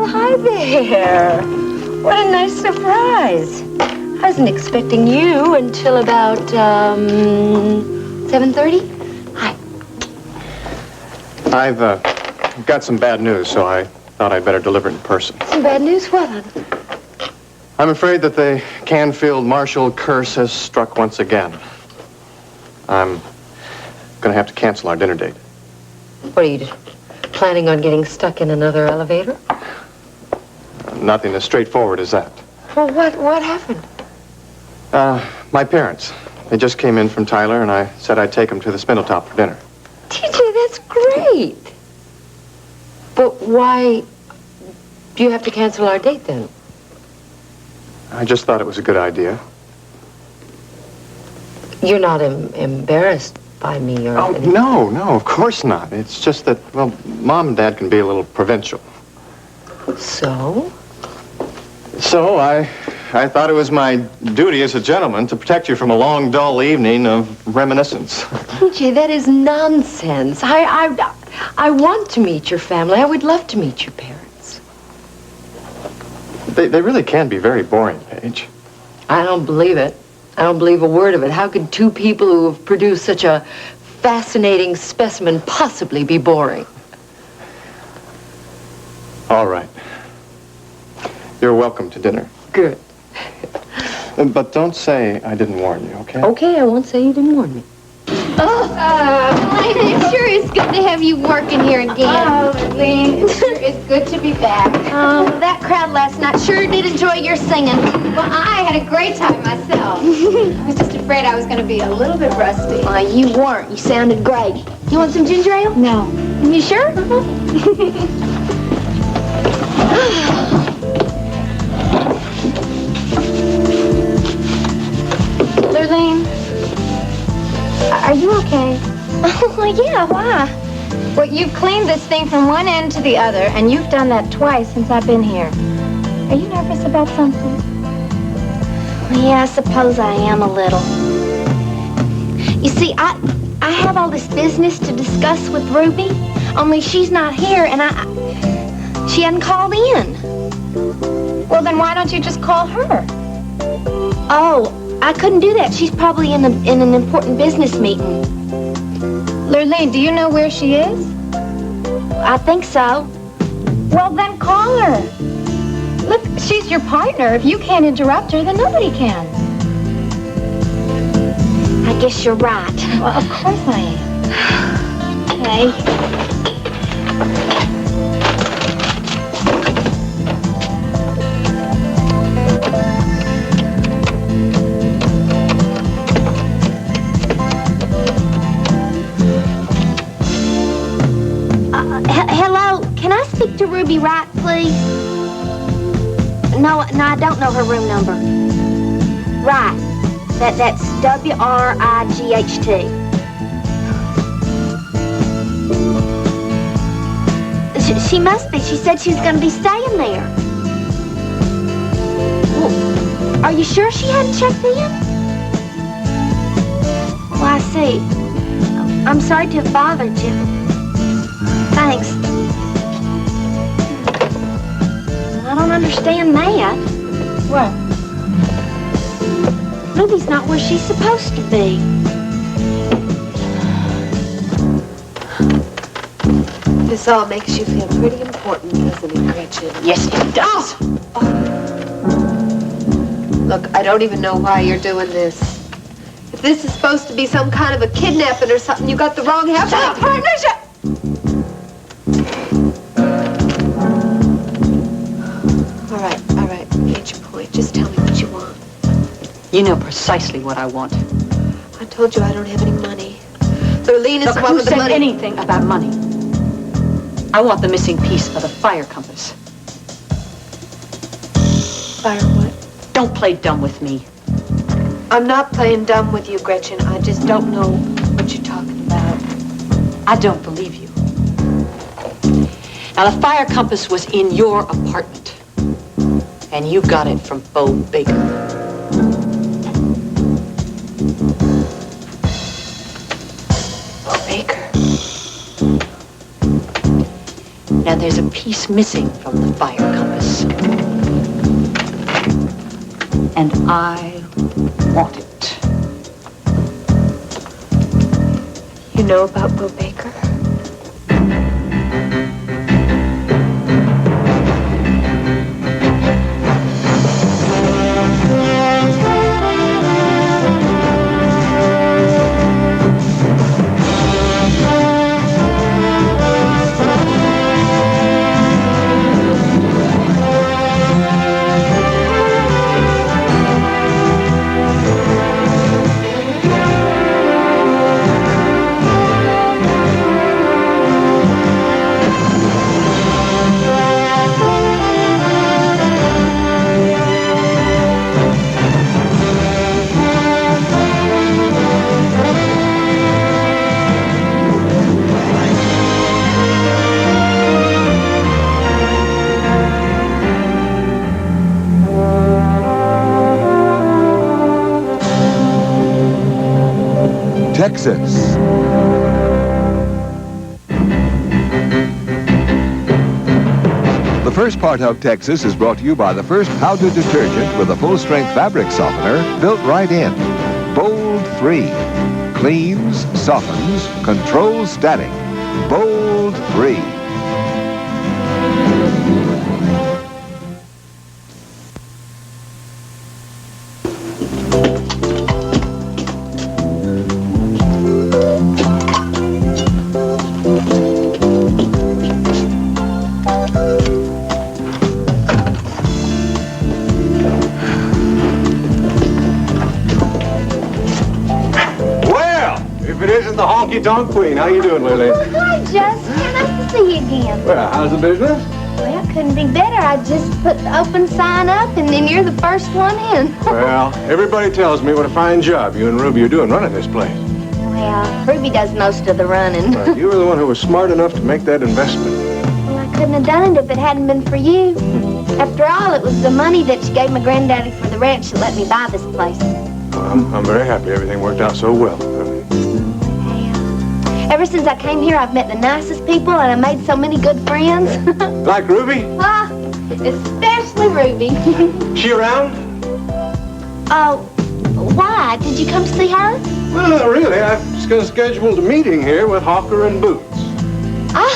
Well, hi there. What a nice surprise. I wasn't expecting you until about, 7:30. Hi. I've got some bad news, so I thought I'd better deliver it in person. Some bad news? What? I'm afraid that the Canfield Marshall curse has struck once again. I'm going to have to cancel our dinner date. What are you planning on getting stuck in another elevator? Nothing as straightforward as that. Well, what happened? My parents. They just came in from Tyler, and I said I'd take them to the Spindletop for dinner. TJ, that's great. But why do you have to cancel our date then? I just thought it was a good idea. You're not embarrassed by me or anything? No, of course not. It's just that, well, Mom and Dad can be a little provincial. So? So I thought it was my duty as a gentleman to protect you from a long, dull evening of reminiscence. TJ, that is nonsense. I want to meet your family. I would love to meet your parents. They really can be very boring, Paige. I don't believe it. I don't believe a word of it. How could two people who have produced such a fascinating specimen possibly be boring? All right. You're welcome to dinner. Good. But don't say I didn't warn you, okay? Okay, I won't say you didn't warn me. Elena, it sure is good to have you working here again. Oh, Lynn, it sure is good to be back. Oh, that crowd last night sure did enjoy your singing. Well, I had a great time myself. I was just afraid I was going to be a little bit rusty. Well, you weren't. You sounded great. You want some ginger ale? No. You sure? Lurleen, are you okay? Oh, yeah, why? Well, you've cleaned this thing from one end to the other, and you've done that twice since I've been here. Are you nervous about something? Yeah, I suppose I am a little. You see, I have all this business to discuss with Ruby, only she's not here, and she hadn't called in. Well, then why don't you just call her? Oh, I couldn't do that. She's probably in an important business meeting. Lurleen, do you know where she is? I think so. Well, then call her. Look, she's your partner. If you can't interrupt her, then nobody can. I guess you're right. Well, of course I am. Okay. Hello, can I speak to Ruby Wright, please? No, I don't know her room number. Right. That's W-R-I-G-H-T. She must be. She said she's going to be staying there. Well, are you sure she hadn't checked in? Well, I see. I'm sorry to have bothered you. Thanks. I don't understand that. What? Ruby's not where she's supposed to be. This all makes you feel pretty important, doesn't it, Gretchen? Yes, it does. Oh. Look, I don't even know why you're doing this. If this is supposed to be some kind of a kidnapping or something, you got the wrong half. Shut up, partner! All right, get your point. Just tell me what you want. You know precisely what I want. I told you I don't have any money. Lurleen is Look, the one who with the said money. anything about money? I want the missing piece of the fire compass. Fire what? Don't play dumb with me. I'm not playing dumb with you, Gretchen. I just don't know what you're talking about. I don't believe you. Now, the fire compass was in your apartment, and you got it from Bo Baker. Bo Baker? Now, there's a piece missing from the fire compass. And I want it. You know about Will Baker? Texas. The first part of Texas is brought to you by the first powder detergent with a full-strength fabric softener built right in. Bold 3. Cleans, softens, controls static. Bold 3. Honky-tonk queen. How you doing, Lily? Oh, hi, Justin. Nice to see you again. Well, how's the business? Well, couldn't be better. I just put the open sign up, and then you're the first one in. Well, everybody tells me what a fine job you and Ruby are doing running this place. Well, Ruby does most of the running. Well, you were the one who was smart enough to make that investment. Well, I couldn't have done it if it hadn't been for you. After all, it was the money that you gave my granddaddy for the ranch that let me buy this place. I'm very happy everything worked out so well. Ever since I came here, I've met the nicest people, and I made so many good friends. Like Ruby? Ah, especially Ruby. She around? Oh, why? Did you come see her? Well, not really. I've scheduled a meeting here with Hawker and Boots. Oh,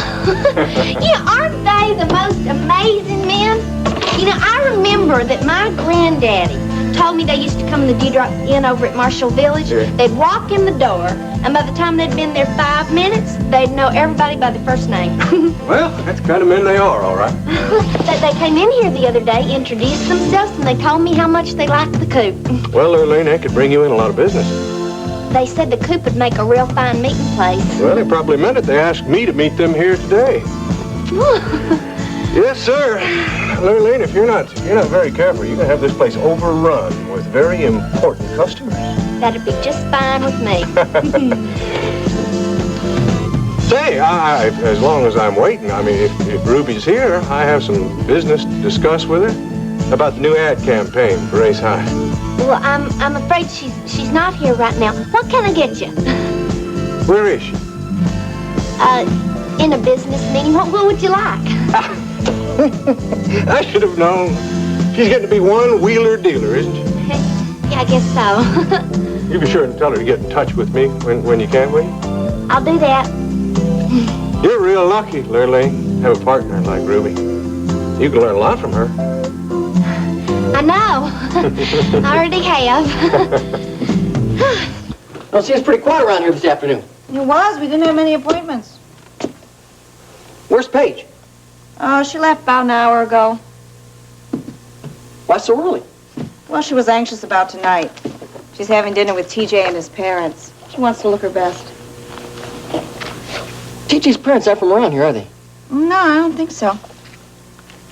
aren't they the most amazing men? You know, I remember that my granddaddy told me they used to come to the Dewdrop Inn over at Marshall Village. Yeah. They'd walk in the door, and by the time they'd been there 5 minutes, they'd know everybody by their first name. Well, that's the kind of men they are, all right. They came in here the other day, introduced themselves, and they told me how much they liked the coop. Well, Lurleen, that could bring you in a lot of business. They said the coop would make a real fine meeting place. Well, they probably meant it. They asked me to meet them here today. Yes, sir. Lurleen, if you're not very careful, you're going to have this place overrun with very important customers. That'd be just fine with me. Say, as long as I'm waiting, I mean, if Ruby's here, I have some business to discuss with her about the new ad campaign for Ace High. Well, I'm afraid she's not here right now. What can I get you? Where is she? In a business meeting. What would you like? I should have known. She's getting to be one wheeler dealer, isn't she? Yeah, I guess so. You be sure and tell her to get in touch with me when you can, will you? I'll do that. You're real lucky, Lurleen, have a partner like Ruby. You can learn a lot from her. I know. I already have. Well, it seems pretty quiet around here this afternoon. It was. We didn't have many appointments. Where's Paige? Oh, she left about an hour ago. Why so early? Well, she was anxious about tonight. She's having dinner with TJ and his parents. She wants to look her best. TJ's parents aren't from around here, are they? No, I don't think so.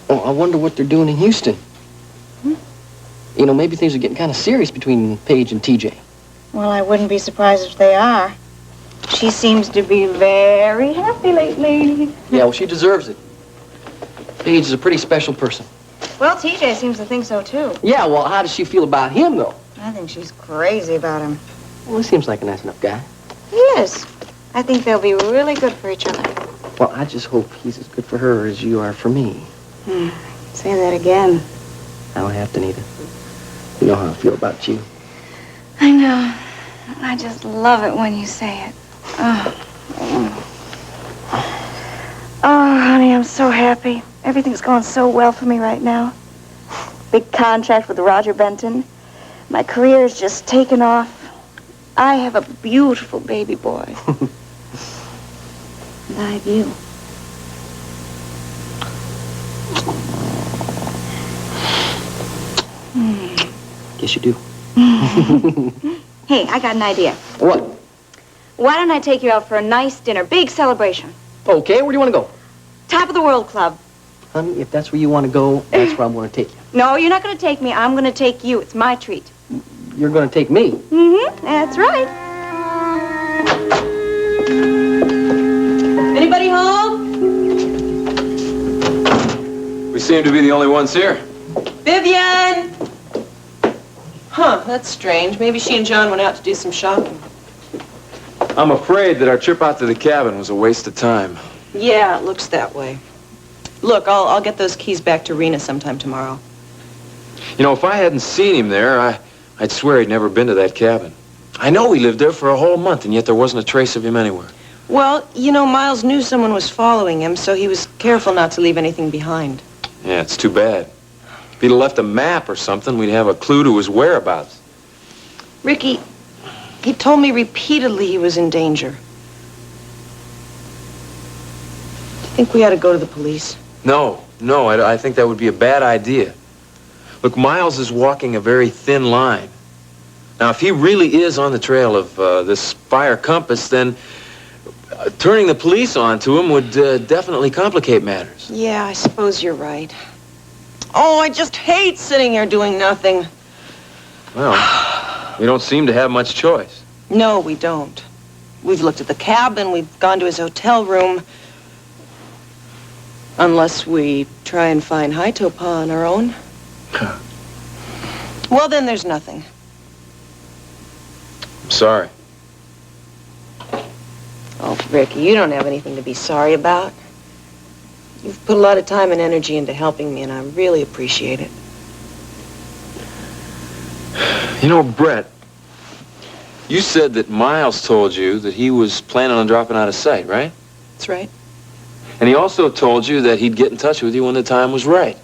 Oh, I wonder what they're doing in Houston. You know, maybe things are getting kind of serious between Paige and TJ. Well, I wouldn't be surprised if they are. She seems to be very happy lately. Yeah, well, she deserves it. Paige is a pretty special person. Well, TJ seems to think so, too. Yeah, well, how does she feel about him, though? I think she's crazy about him. Well, he seems like a nice enough guy. He is. I think they'll be really good for each other. Well, I just hope he's as good for her as you are for me. Say that again. I don't have to, Nita. You know how I feel about you. I know. I just love it when you say it. Oh, honey, I'm so happy. Everything's going so well for me right now. Big contract with Roger Benton. My career's just taken off. I have a beautiful baby boy. And I have you. Guess you do. Hey, I got an idea. What? Why don't I take you out for a nice dinner, big celebration? Okay, where do you want to go? Top of the World Club. Honey, if that's where you want to go, that's where I'm going to take you. No, you're not going to take me. I'm going to take you. It's my treat. You're going to take me. Mm-hmm. That's right. Anybody home? We seem to be the only ones here. Vivian! Huh, that's strange. Maybe she and John went out to do some shopping. I'm afraid that our trip out to the cabin was a waste of time. Yeah, it looks that way. Look, I'll get those keys back to Rena sometime tomorrow. You know, if I hadn't seen him there, I'd swear he'd never been to that cabin. I know he lived there for a whole month, and yet there wasn't a trace of him anywhere. Well, you know, Miles knew someone was following him, so he was careful not to leave anything behind. Yeah, it's too bad. If he'd have left a map or something, we'd have a clue to his whereabouts. Ricky, he told me repeatedly he was in danger. Do you think we ought to go to the police? No, I think that would be a bad idea. Look, Miles is walking a very thin line. Now, if he really is on the trail of this fire compass, then turning the police onto him would definitely complicate matters. Yeah, I suppose you're right. Oh, I just hate sitting here doing nothing. Well, we don't seem to have much choice. No, we don't. We've looked at the cabin, we've gone to his hotel room. Unless we try and find Haitopa on our own. Well, then there's nothing. I'm sorry. Oh, Ricky, you don't have anything to be sorry about. You've put a lot of time and energy into helping me, and I really appreciate it. You know, Brett, you said that Miles told you that he was planning on dropping out of sight, right? That's right. And he also told you that he'd get in touch with you when the time was right.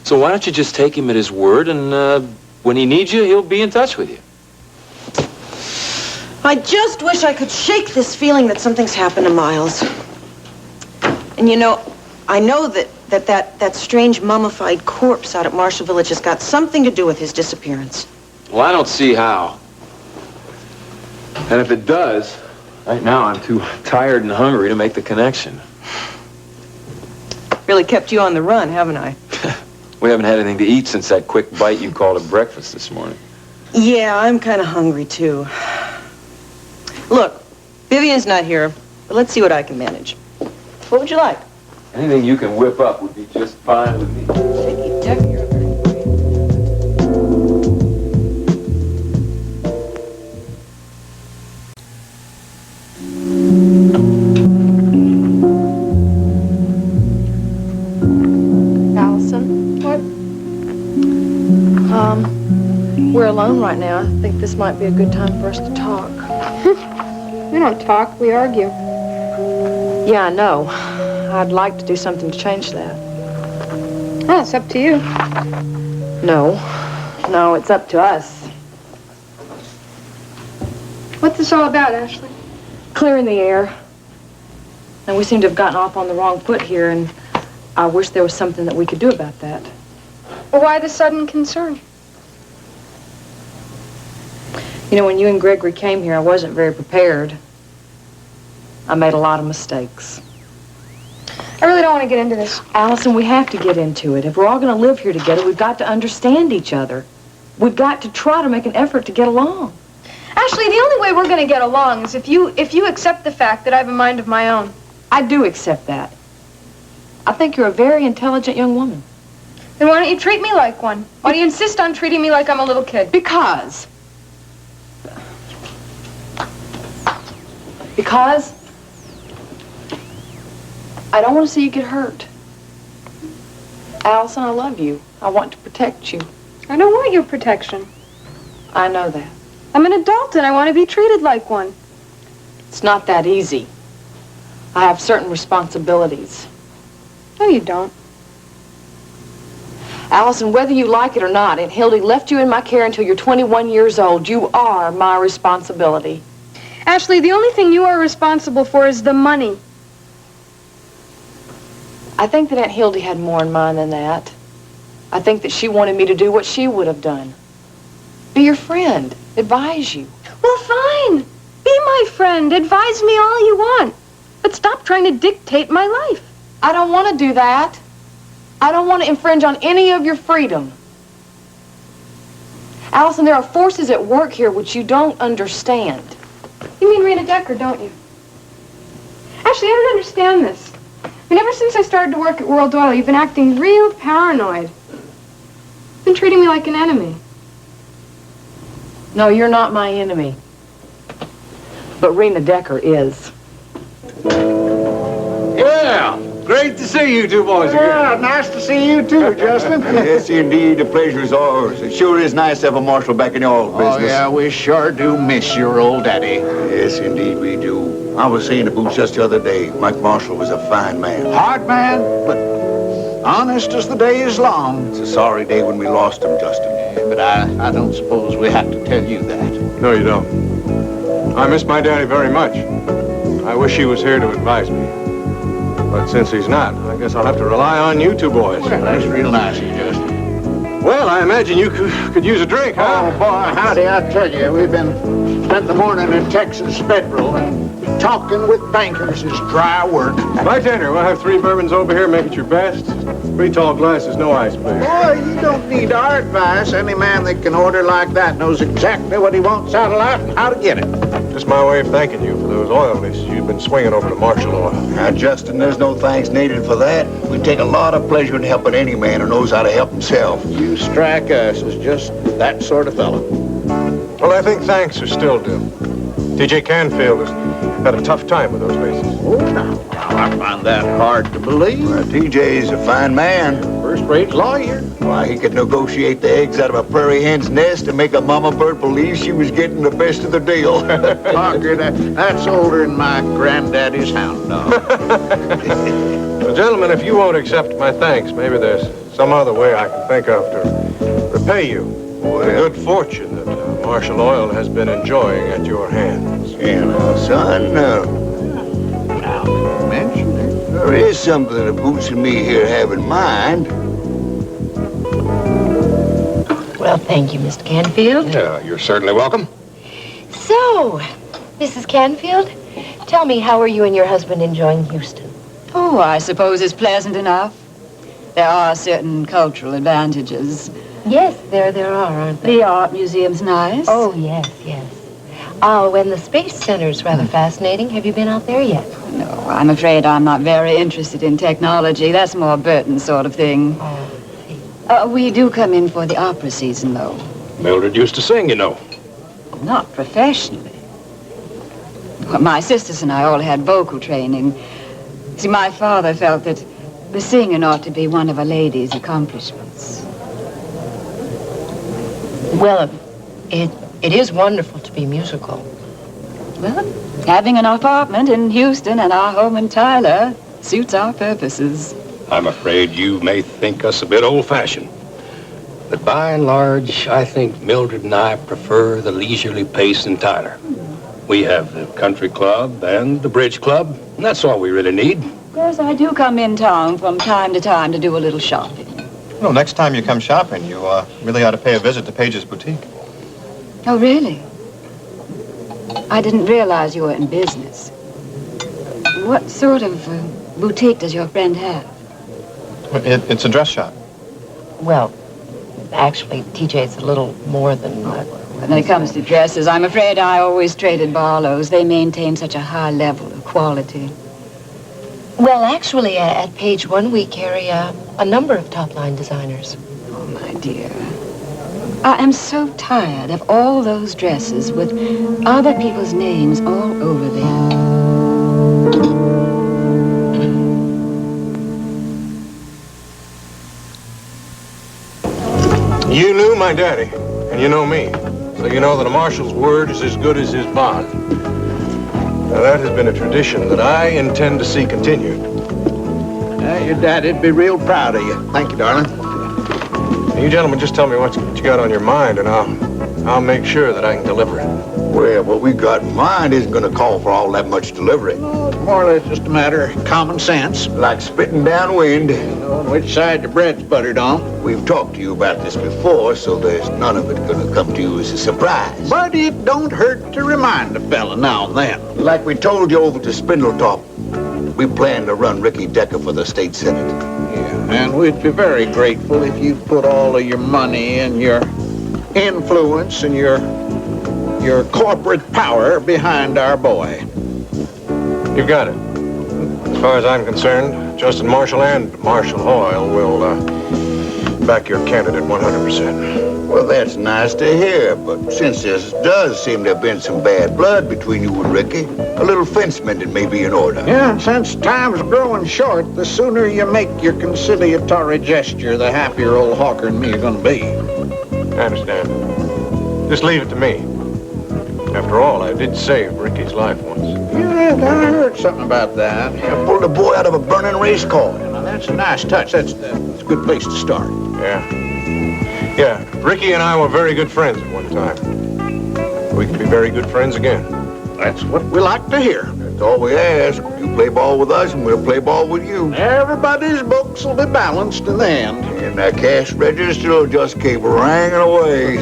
So why don't you just take him at his word, and when he needs you, he'll be in touch with you. I just wish I could shake this feeling that something's happened to Miles. And you know, I know that strange mummified corpse out at Marshall Village has got something to do with his disappearance. Well, I don't see how. And if it does, right now I'm too tired and hungry to make the connection. Really kept you on the run, haven't I? We haven't had anything to eat since that quick bite you called a breakfast this morning. Yeah, I'm kind of hungry, too. Look, Vivian's not here, but let's see what I can manage. What would you like? Anything you can whip up would be just fine with me. Jackie, you're very great. Allison? What? We're alone right now. I think this might be a good time for us to talk. We don't talk, we argue. Yeah, I know. I'd like to do something to change that. Oh, it's up to you. No, it's up to us. What's this all about, Ashley? Clearing the air. And we seem to have gotten off on the wrong foot here, and I wish there was something that we could do about that. Well, why the sudden concern? You know, when you and Gregory came here, I wasn't very prepared. I made a lot of mistakes. I really don't want to get into this. Allison, we have to get into it. If we're all going to live here together, we've got to understand each other. We've got to try to make an effort to get along. Ashley, the only way we're going to get along is if you accept the fact that I have a mind of my own. I do accept that. I think you're a very intelligent young woman. Then why don't you treat me like one? Why do you insist on treating me like I'm a little kid? Because I don't want to see you get hurt. Allison, I love you. I want to protect you. I don't want your protection. I know that. I'm an adult and I want to be treated like one. It's not that easy. I have certain responsibilities. No, you don't. Allison, whether you like it or not, Aunt Hildy left you in my care until you're 21 years old. You are my responsibility. Ashley, the only thing you are responsible for is the money. I think that Aunt Hildy had more in mind than that. I think that she wanted me to do what she would have done. Be your friend. Advise you. Well, fine. Be my friend. Advise me all you want. But stop trying to dictate my life. I don't want to do that. I don't want to infringe on any of your freedom. Allison, there are forces at work here which you don't understand. You mean Rena Decker, don't you? Actually, I don't understand this. I mean, ever since I started to work at World Oil, you've been acting real paranoid. You've been treating me like an enemy. No, you're not my enemy. But Rena Decker is. Yeah, great to see you two boys again. Yeah, nice to see you too, Justin. Yes, indeed, the pleasure's ours. It sure is nice to have a marshal back in the oil business. Oh, yeah, we sure do miss your old daddy. Yes, indeed we do. I was saying to Boots just the other day, Mike Marshall was a fine man. Hard man, but honest as the day is long. It's a sorry day when we lost him, Justin. Yeah, but I don't suppose we have to tell you that. No, you don't. I miss my daddy very much. I wish he was here to advise me. But since he's not, I guess I'll have to rely on you two boys. Well, that's real nice of you, Justin. Well, I imagine you could use a drink, huh? Oh, boy, howdy, I tell you. We've spent the morning in Texas Federal, and talking with bankers is dry work. Bartender, we'll have 3 bourbons over here. Make it your best. 3 tall glasses, no ice, please. Boy, you don't need our advice. Any man that can order like that knows exactly what he wants out of life and how to get it. Just my way of thanking you for those oil lists you've been swinging over to Marshall Oil. Now, Justin, there's no thanks needed for that. We take a lot of pleasure in helping any man who knows how to help himself. You strike us as just that sort of fellow. Well, I think thanks are still due. T.J. Canfield has had a tough time with those leases. Oh, now, I find that hard to believe. Well, TJ's a fine man. First-rate lawyer. Why, he could negotiate the eggs out of a prairie hen's nest and make a mama bird believe she was getting the best of the deal. Parker, that's older than my granddaddy's hound dog. Well, gentlemen, if you won't accept my thanks, maybe there's some other way I can think of to repay you for the good fortune that Marshall Oil has been enjoying at your hands. And, son, now, mention it. there is something that Boots and me here have in mind. Well, thank you, Mr. Canfield. Yeah, you're certainly welcome. So, Mrs. Canfield, tell me, how are you and your husband enjoying Houston? Oh, I suppose it's pleasant enough. There are certain cultural advantages. Yes, there are, aren't there? The art museum's nice. Oh, yes. Oh, and the Space Center's rather fascinating. Have you been out there yet? No, I'm afraid I'm not very interested in technology. That's more Burton's sort of thing. Oh, We do come in for the opera season, though. Mildred used to sing, you know. Not professionally. Well, my sisters and I all had vocal training. See, my father felt that the singing ought to be one of a lady's accomplishments. Well, it is wonderful to be musical. Well, having an apartment in Houston and our home in Tyler suits our purposes. I'm afraid you may think us a bit old-fashioned. But by and large, I think Mildred and I prefer the leisurely pace in Tyler. We have the country club and the bridge club, and that's all we really need. Of course, I do come in town from time to time to do a little shopping. Well, next time you come shopping, you really ought to pay a visit to Page's boutique. Oh, really? I didn't realize you were in business. What sort of boutique does your friend have? It's a dress shop. Well, actually, TJ's a little more than... When it comes to dresses, I'm afraid I always traded Barlow's. They maintain such a high level of quality. Well, actually, at Page One, we carry a number of top-line designers. Oh, my dear. I am so tired of all those dresses with other people's names all over them. You knew my daddy, and you know me. So you know that a marshal's word is as good as his bond. Now, that has been a tradition that I intend to see continued. Your daddy'd be real proud of you. Thank you, darling. You gentlemen just tell me what you got on your mind, and I'll make sure that I can deliver it. Well, what we got in mind isn't going to call for all that much delivery. It's more or less just a matter of common sense. Like spitting downwind. You know which side the bread's buttered on. We've talked to you about this before, so there's none of it going to come to you as a surprise. But it don't hurt to remind a fella now and then. Like we told you over to Spindletop, we plan to run Ricky Decker for the state senate. Yeah, and we'd be very grateful if you put all of your money and your influence and your corporate power behind our boy. You've got it. As far as I'm concerned, Justin Marshall and Marshall Hoyle will back your candidate 100%. Well, that's nice to hear, but since there does seem to have been some bad blood between you and Ricky, a little fence mending may be in order. Yeah, since time's growing short, the sooner you make your conciliatory gesture, the happier old Hawker and me are going to be. I understand. Just leave it to me. After all, I did save Ricky's life once. Yeah, I heard something about that. Yeah, pulled a boy out of a burning race car. Now, that's a nice touch. That's a good place to start. Yeah, Ricky and I were very good friends at one time. We can be very good friends again. That's what we like to hear. That's all we ask. You play ball with us, and we'll play ball with you. Everybody's books will be balanced in the end. And that cash register will just keep ringing away.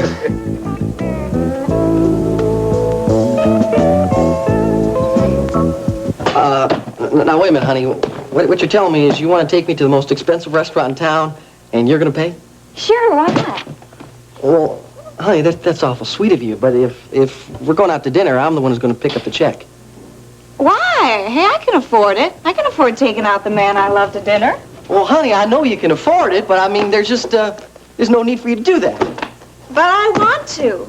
Now, wait a minute, honey. What you're telling me is you want to take me to the most expensive restaurant in town, and you're going to pay? Sure, why not? Well, honey, that's awful sweet of you, but if we're going out to dinner, I'm the one who's going to pick up the check. Why? Hey, I can afford it. I can afford taking out the man I love to dinner. Well, honey, I know you can afford it, but I mean, there's no need for you to do that. But I want to.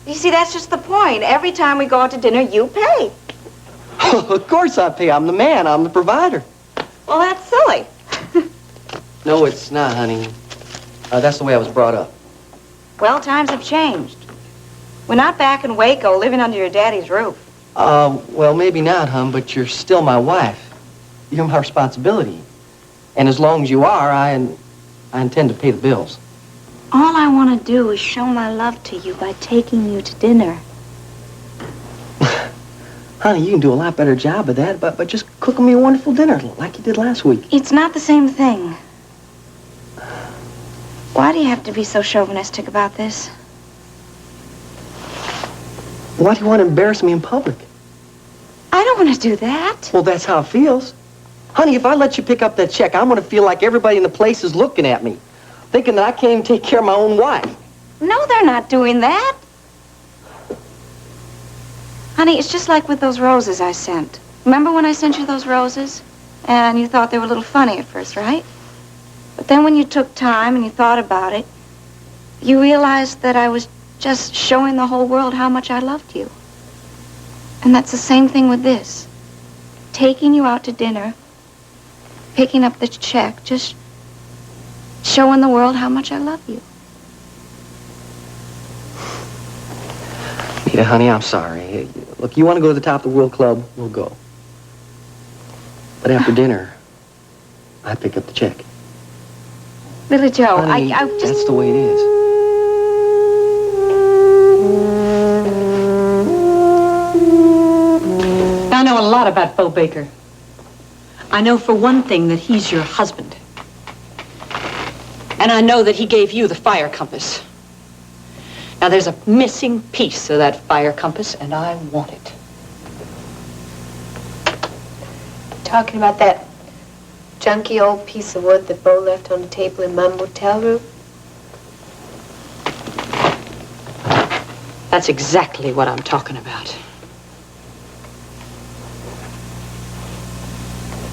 You see, that's just the point. Every time we go out to dinner, you pay. Of course I pay. I'm the man. I'm the provider. Well, that's silly. No, it's not, honey. That's the way I was brought up. Well, times have changed. We're not back in Waco living under your daddy's roof. Well, maybe not, hon, but you're still my wife. You're my responsibility. And as long as you are, I intend to pay the bills. All I want to do is show my love to you by taking you to dinner. Honey, you can do a lot better job of that, but just cook me a wonderful dinner like you did last week. It's not the same thing. Why do you have to be so chauvinistic about this? Why do you want to embarrass me in public? I don't want to do that. Well, that's how it feels. Honey, if I let you pick up that check, I'm going to feel like everybody in the place is looking at me, thinking that I can't even take care of my own wife. No, they're not doing that. Honey, it's just like with those roses I sent. Remember when I sent you those roses? And you thought they were a little funny at first, right? But then when you took time and you thought about it, you realized that I was just showing the whole world how much I loved you. And that's the same thing with this. Taking you out to dinner, picking up the check, just showing the world how much I love you. Mita, honey, I'm sorry. Look, you want to go to the Top of the World Club, we'll go. But after dinner, I pick up the check. Billy Joe, Honey, I just... That's the way it is. I know a lot about Bo Baker. I know for one thing that he's your husband. And I know that he gave you the fire compass. Now, there's a missing piece of that fire compass, and I want it. Talking about that junky old piece of wood that Bo left on the table in my motel room? That's exactly what I'm talking about.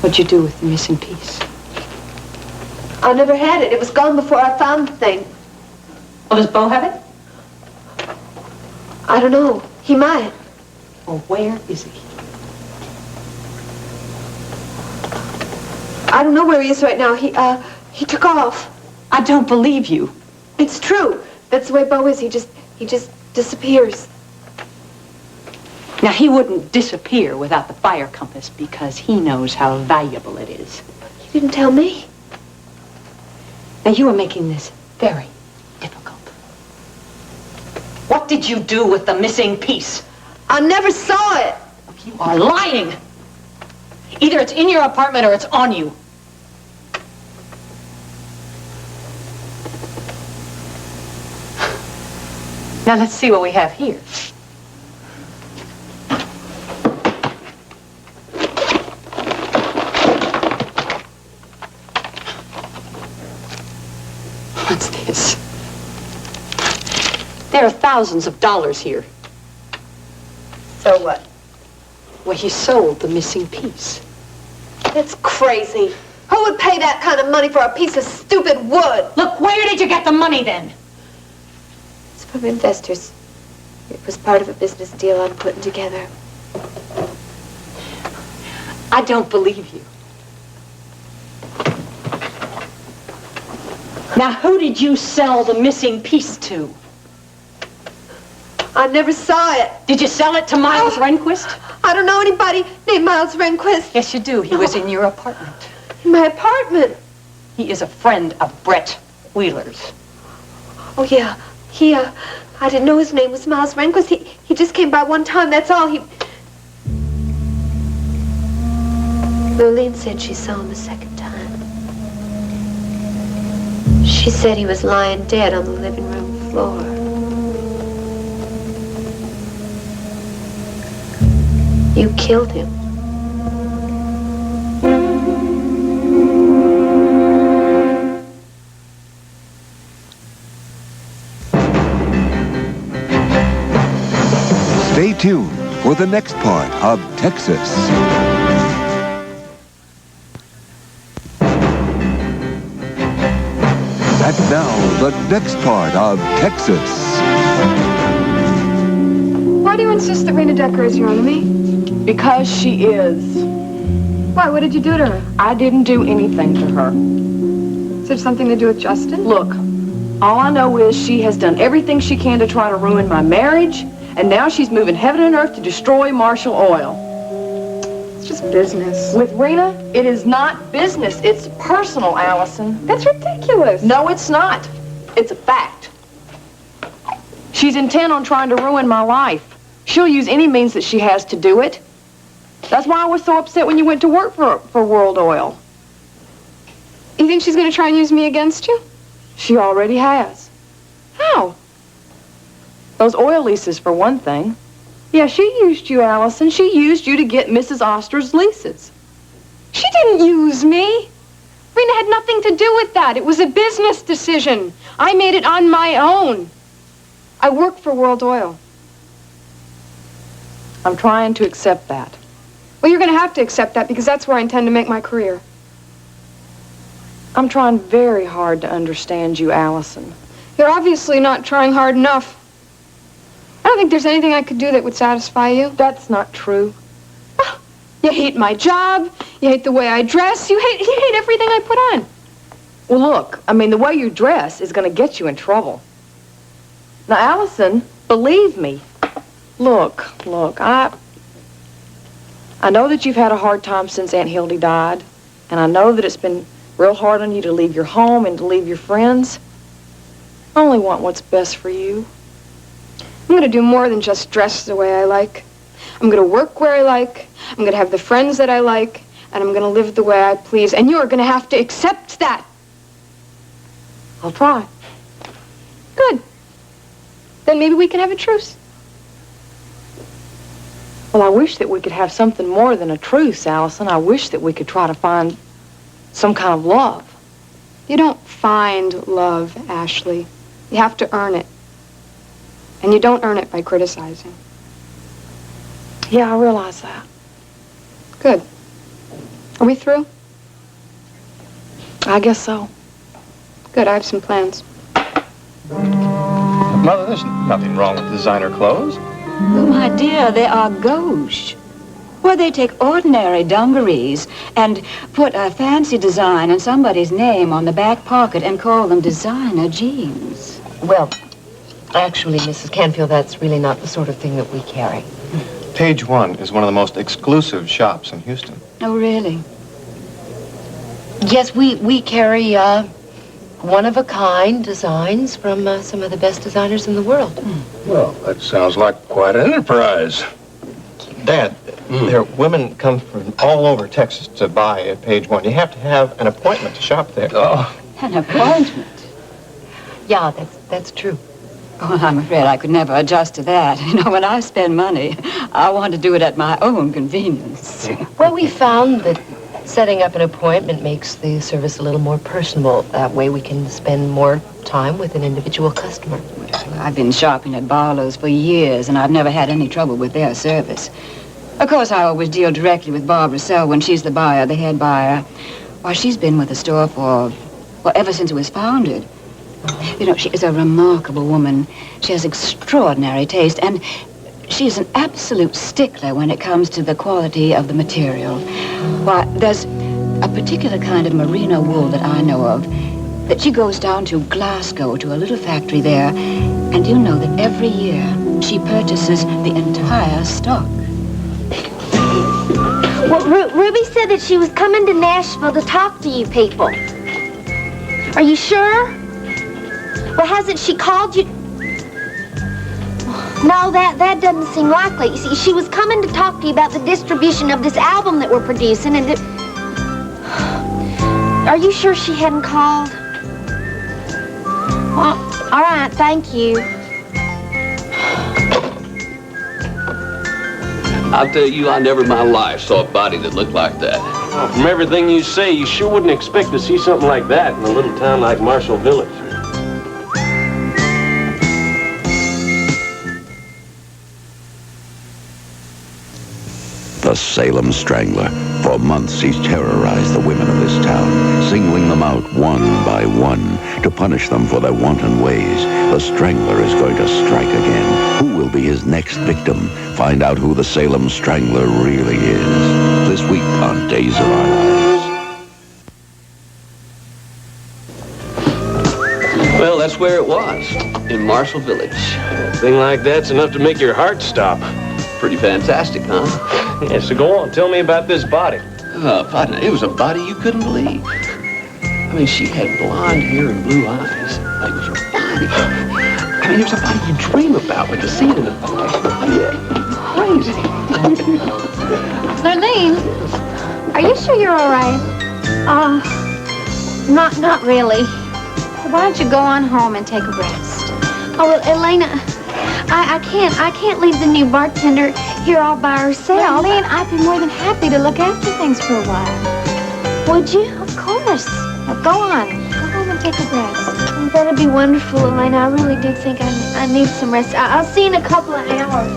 What'd you do with the missing piece? I never had it. It was gone before I found the thing. Well, does Bo have it? I don't know. He might. Well, where is he? I don't know where he is right now. He took off. I don't believe you. It's true. That's the way Bo is. He just disappears. Now, he wouldn't disappear without the fire compass because he knows how valuable it is. You didn't tell me. Now, you are making this very difficult. What did you do with the missing piece? I never saw it. You are lying. Either it's in your apartment or it's on you. Now, let's see what we have here. What's this? There are thousands of dollars here. So what? Well, he sold the missing piece. That's crazy. Who would pay that kind of money for a piece of stupid wood? Look, where did you get the money then? It's from investors. It was part of a business deal I'm putting together. I don't believe you. Now, who did you sell the missing piece to? I never saw it. Did you sell it to Miles Rehnquist? I don't know anybody named Miles Rehnquist. Yes, you do. He was in your apartment. In my apartment? He is a friend of Brett Wheeler's. Oh, yeah. I didn't know his name was Miles Rehnquist. He just came by one time, that's all. Lurleen said she saw him a second time. She said he was lying dead on the living room floor. You killed him. Stay tuned for the next part of Texas. And now, the next part of Texas. Why do you insist that Rena Decker is your enemy? Because she is. Why? What did you do to her? I didn't do anything to her. Is it something to do with Justin? Look, all I know is she has done everything she can to try to ruin my marriage, and now she's moving heaven and earth to destroy Marshall Oil. It's just business. With Rena, it is not business. It's personal, Allison. That's ridiculous. No, it's not. It's a fact. She's intent on trying to ruin my life. She'll use any means that she has to do it. That's why I was so upset when you went to work for World Oil. You think she's going to try and use me against you? She already has. How? Those oil leases, for one thing. Yeah, she used you, Allison. She used you to get Mrs. Oster's leases. She didn't use me. Rena had nothing to do with that. It was a business decision. I made it on my own. I work for World Oil. I'm trying to accept that. Well, you're going to have to accept that because that's where I intend to make my career. I'm trying very hard to understand you, Allison. You're obviously not trying hard enough. I don't think there's anything I could do that would satisfy you. That's not true. You hate my job. You hate the way I dress. You hate everything I put on. Well, look, I mean, the way you dress is going to get you in trouble. Now, Allison, believe me. Look, I know that you've had a hard time since Aunt Hildy died, and I know that it's been real hard on you to leave your home and to leave your friends. I only want what's best for you. I'm going to do more than just dress the way I like. I'm going to work where I like. I'm going to have the friends that I like, and I'm going to live the way I please, and you're going to have to accept that. I'll try. Good. Then maybe we can have a truce. Well, I wish that we could have something more than a truce, Allison. I wish that we could try to find some kind of love. You don't find love, Ashley. You have to earn it. And you don't earn it by criticizing. Yeah, I realize that. Good. Are we through? I guess so. Good, I have some plans. Mother, there's nothing wrong with designer clothes. Oh, my dear, they are gauche. where they take ordinary dungarees and put a fancy design and somebody's name on the back pocket and call them designer jeans. Well, actually, Mrs. Canfield, that's really not the sort of thing that we carry. Page One is one of the most exclusive shops in Houston. Oh, really? Yes, we carry one-of-a-kind designs from some of the best designers in the world. Well, that sounds like quite an enterprise. Dad, there women come from all over Texas to buy at Page One. You have to have an appointment to shop there. Oh. An appointment? Yeah, that's true. Oh, I'm afraid I could never adjust to that. You know, when I spend money, I want to do it at my own convenience. Well, we found that setting up an appointment makes the service a little more personable. That way we can spend more time with an individual customer. I've been shopping at Barlow's for years, and I've never had any trouble with their service. Of course, I always deal directly with Barbara Sell when she's the buyer, the head buyer. Why, she's been with the store well, ever since it was founded. You know, she is a remarkable woman. She has extraordinary taste, and she's an absolute stickler when it comes to the quality of the material. Why, there's a particular kind of merino wool that I know of that she goes down to Glasgow to a little factory there, and you know that every year she purchases the entire stock. Well, Ruby said that she was coming to Nashville to talk to you people. Are you sure? Well, hasn't she called you? No, that doesn't seem likely. You see, she was coming to talk to you about the distribution of this album that we're producing, and Are you sure she hadn't called? Well, all right, thank you. I'll tell you, I never in my life saw a body that looked like that. Well, from everything you say, you sure wouldn't expect to see something like that in a little town like Marshall Village. The Salem Strangler. For months, he's terrorized the women of this town, singling them out one by one to punish them for their wanton ways. The Strangler is going to strike again. Who will be his next victim? Find out who the Salem Strangler really is. This week on Days of Our Lives. Well, that's where it was, in Marshall Village. A thing like that's enough to make your heart stop. Pretty fantastic, huh? Yeah, so go on. Tell me about this body. Partner, it was a body you couldn't believe. I mean, she had blonde hair and blue eyes. Like, it was a body. I mean, it was a body you dream about, but to see it in the photo, crazy. Lurleen, are you sure you're all right? Not really. Why don't you go on home and take a rest? Oh, well, Elena, I can't leave the new bartender here all by herself. Lurleen, I'd be more than happy to look after things for a while. Would you? Of course. Now go on. Go home and take a rest. That'd be wonderful, Elena. I really do think I need some rest. I'll see you in a couple of hours.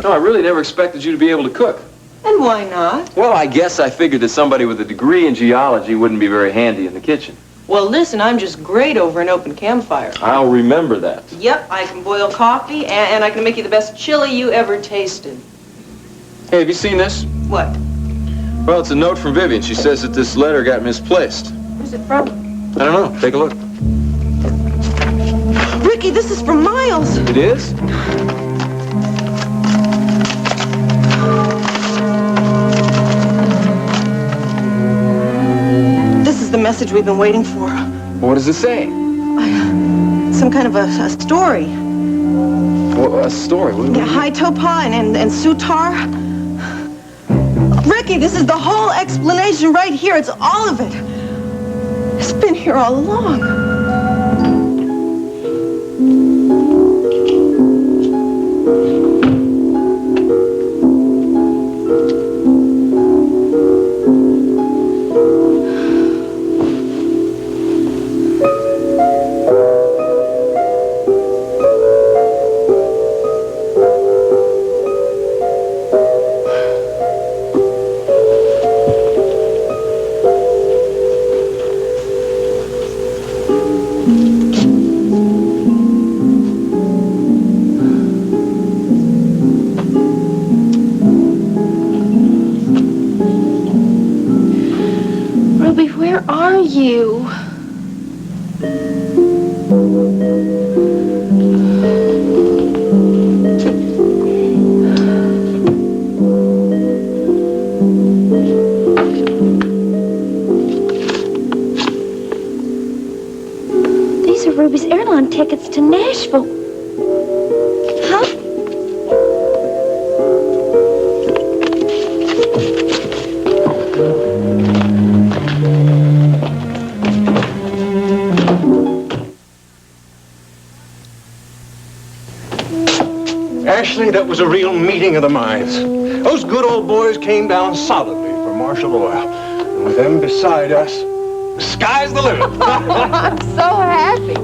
No, I really never expected you to be able to cook. And why not? Well, I guess I figured that somebody with a degree in geology wouldn't be very handy in the kitchen. Well, listen, I'm just great over an open campfire. I'll remember that. Yep, I can boil coffee, and I can make you the best chili you ever tasted. Hey, have you seen this? What? Well, it's a note from Vivian. She says that this letter got misplaced. Who's it from? I don't know. Take a look. Ricky, this is from Miles. It is? This is the message we've been waiting for. What does it say? Some kind of a story. Well, a story? Yeah, High Topa and Sutar. Ricky, this is the whole explanation right here. It's all of it. It's been here all along. you. These are Ruby's airline tickets to Nashville. Huh? Ashley, that was a real meeting of the minds. Those good old boys came down solidly for Marshall Oil. And with them beside us, the sky's the limit. I'm so happy.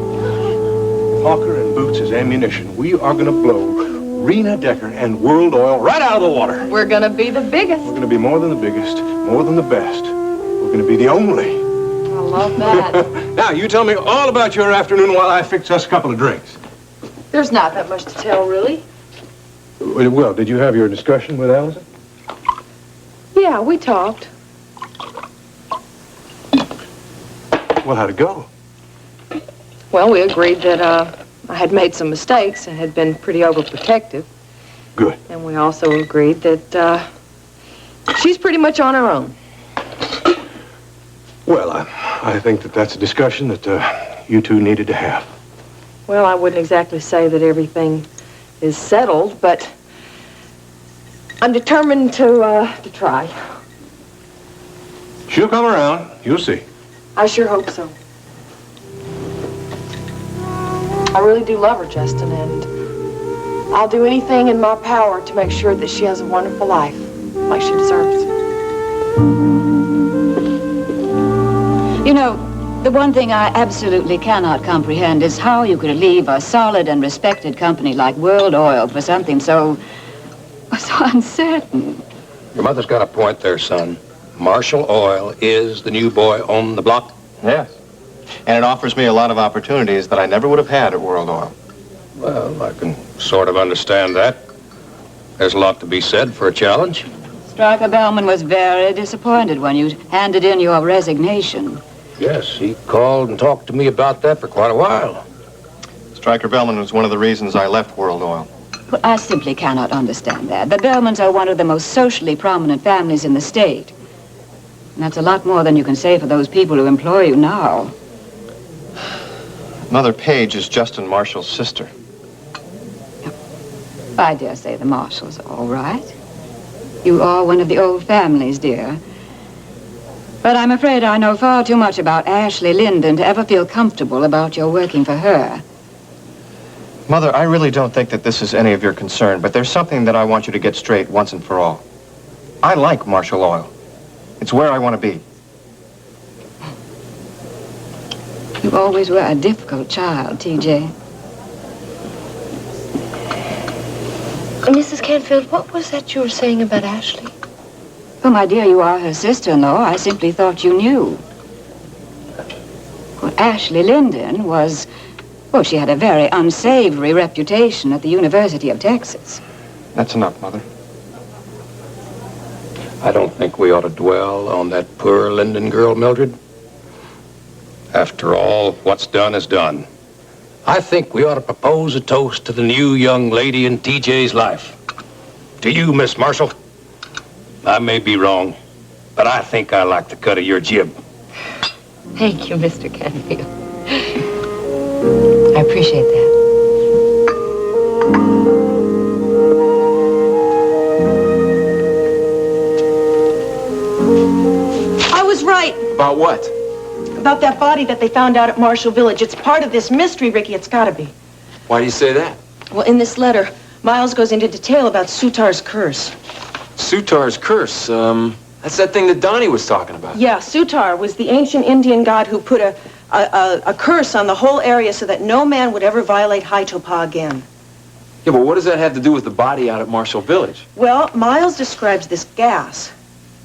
Hawker and Boots as ammunition. We are going to blow Rena Decker and World Oil right out of the water. We're going to be the biggest. We're going to be more than the biggest, more than the best. We're going to be the only. I love that. Now, you tell me all about your afternoon while I fix us a couple of drinks. There's not that much to tell, really. Well, did you have your discussion with Allison? Yeah, we talked. Well, how'd it go? Well, we agreed that I had made some mistakes and had been pretty overprotective. Good. And we also agreed that she's pretty much on her own. Well, I think that that's a discussion that you two needed to have. Well, I wouldn't exactly say that everything is settled, but I'm determined to try. She'll come around. You'll see. I sure hope so. I really do love her, Justin, and I'll do anything in my power to make sure that she has a wonderful life, like she deserves. You know, the one thing I absolutely cannot comprehend is how you could leave a solid and respected company like World Oil for something so uncertain. Your mother's got a point there, son. Marshall Oil is the new boy on the block. Yes. And it offers me a lot of opportunities that I never would have had at World Oil. Well, I can sort of understand that. There's a lot to be said for a challenge. Stryker Bellman was very disappointed when you handed in your resignation. Yes, he called and talked to me about that for quite a while. Stryker Bellman was one of the reasons I left World Oil. Well, I simply cannot understand that. The Bellmans are one of the most socially prominent families in the state. And that's a lot more than you can say for those people who employ you now. Mother Page is Justin Marshall's sister. I dare say the Marshalls are all right. You are one of the old families, dear. But I'm afraid I know far too much about Ashley Linden to ever feel comfortable about your working for her. Mother, I really don't think that this is any of your concern, but there's something that I want you to get straight once and for all. I like Marshall Oil. It's where I want to be. You always were a difficult child, TJ. Mrs. Canfield, what was that you were saying about Ashley? Well, my dear, you are her sister-in-law. I simply thought you knew. Well, Ashley Linden was... Well, she had a very unsavory reputation at the University of Texas. That's enough, Mother. I don't think we ought to dwell on that poor Linden girl, Mildred. After all, what's done is done. I think we ought to propose a toast to the new young lady in TJ's life. To you, Miss Marshall. I may be wrong, but I think I like the cut of your jib. Thank you, Mr. Canfield. I appreciate that. I was right About what? about that body that they found out at Marshall Village. It's part of this mystery, Ricky. It's got to be. Why do you say that? Well, in this letter, Miles goes into detail about Sutar's curse. Sutar's curse. That's that thing that Donnie was talking about. Yeah, Sutar was the ancient Indian god who put a curse on the whole area so that no man would ever violate Haitopa again. Yeah, but what does that have to do with the body out at Marshall Village? Well, Miles describes this gas.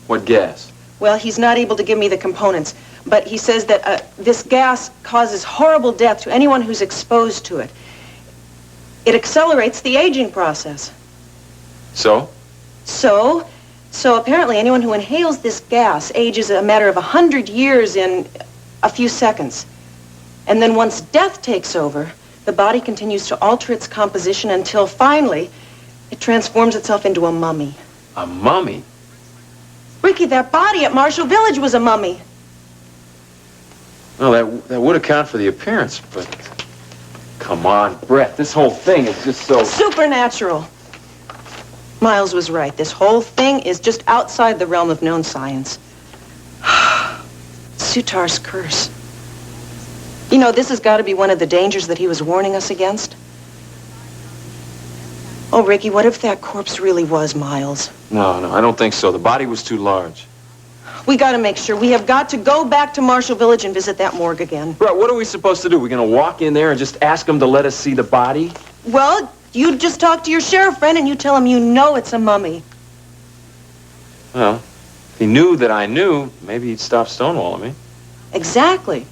What gas? Well, he's not able to give me the components, but he says that this gas causes horrible death to anyone who's exposed to it. It accelerates the aging process. So? So apparently anyone who inhales this gas ages a matter of 100 years in a few seconds. And then once death takes over, the body continues to alter its composition until finally it transforms itself into a mummy. A mummy? Ricky, that body at Marshall Village was a mummy. Well, that would account for the appearance, but... Come on, Brett, this whole thing is just so... Supernatural. Miles was right. This whole thing is just outside the realm of known science. Sutar's curse. You know, this has got to be one of the dangers that he was warning us against. Oh, Ricky, what if that corpse really was Miles? No, I don't think so. The body was too large. We got to make sure. We have got to go back to Marshall Village and visit that morgue again. Brett, what are we supposed to do? We're going to walk in there and just ask them to let us see the body? Well, you just talk to your sheriff friend and you tell him you know it's a mummy. Well, if he knew that I knew, maybe he'd stop stonewalling me. Exactly.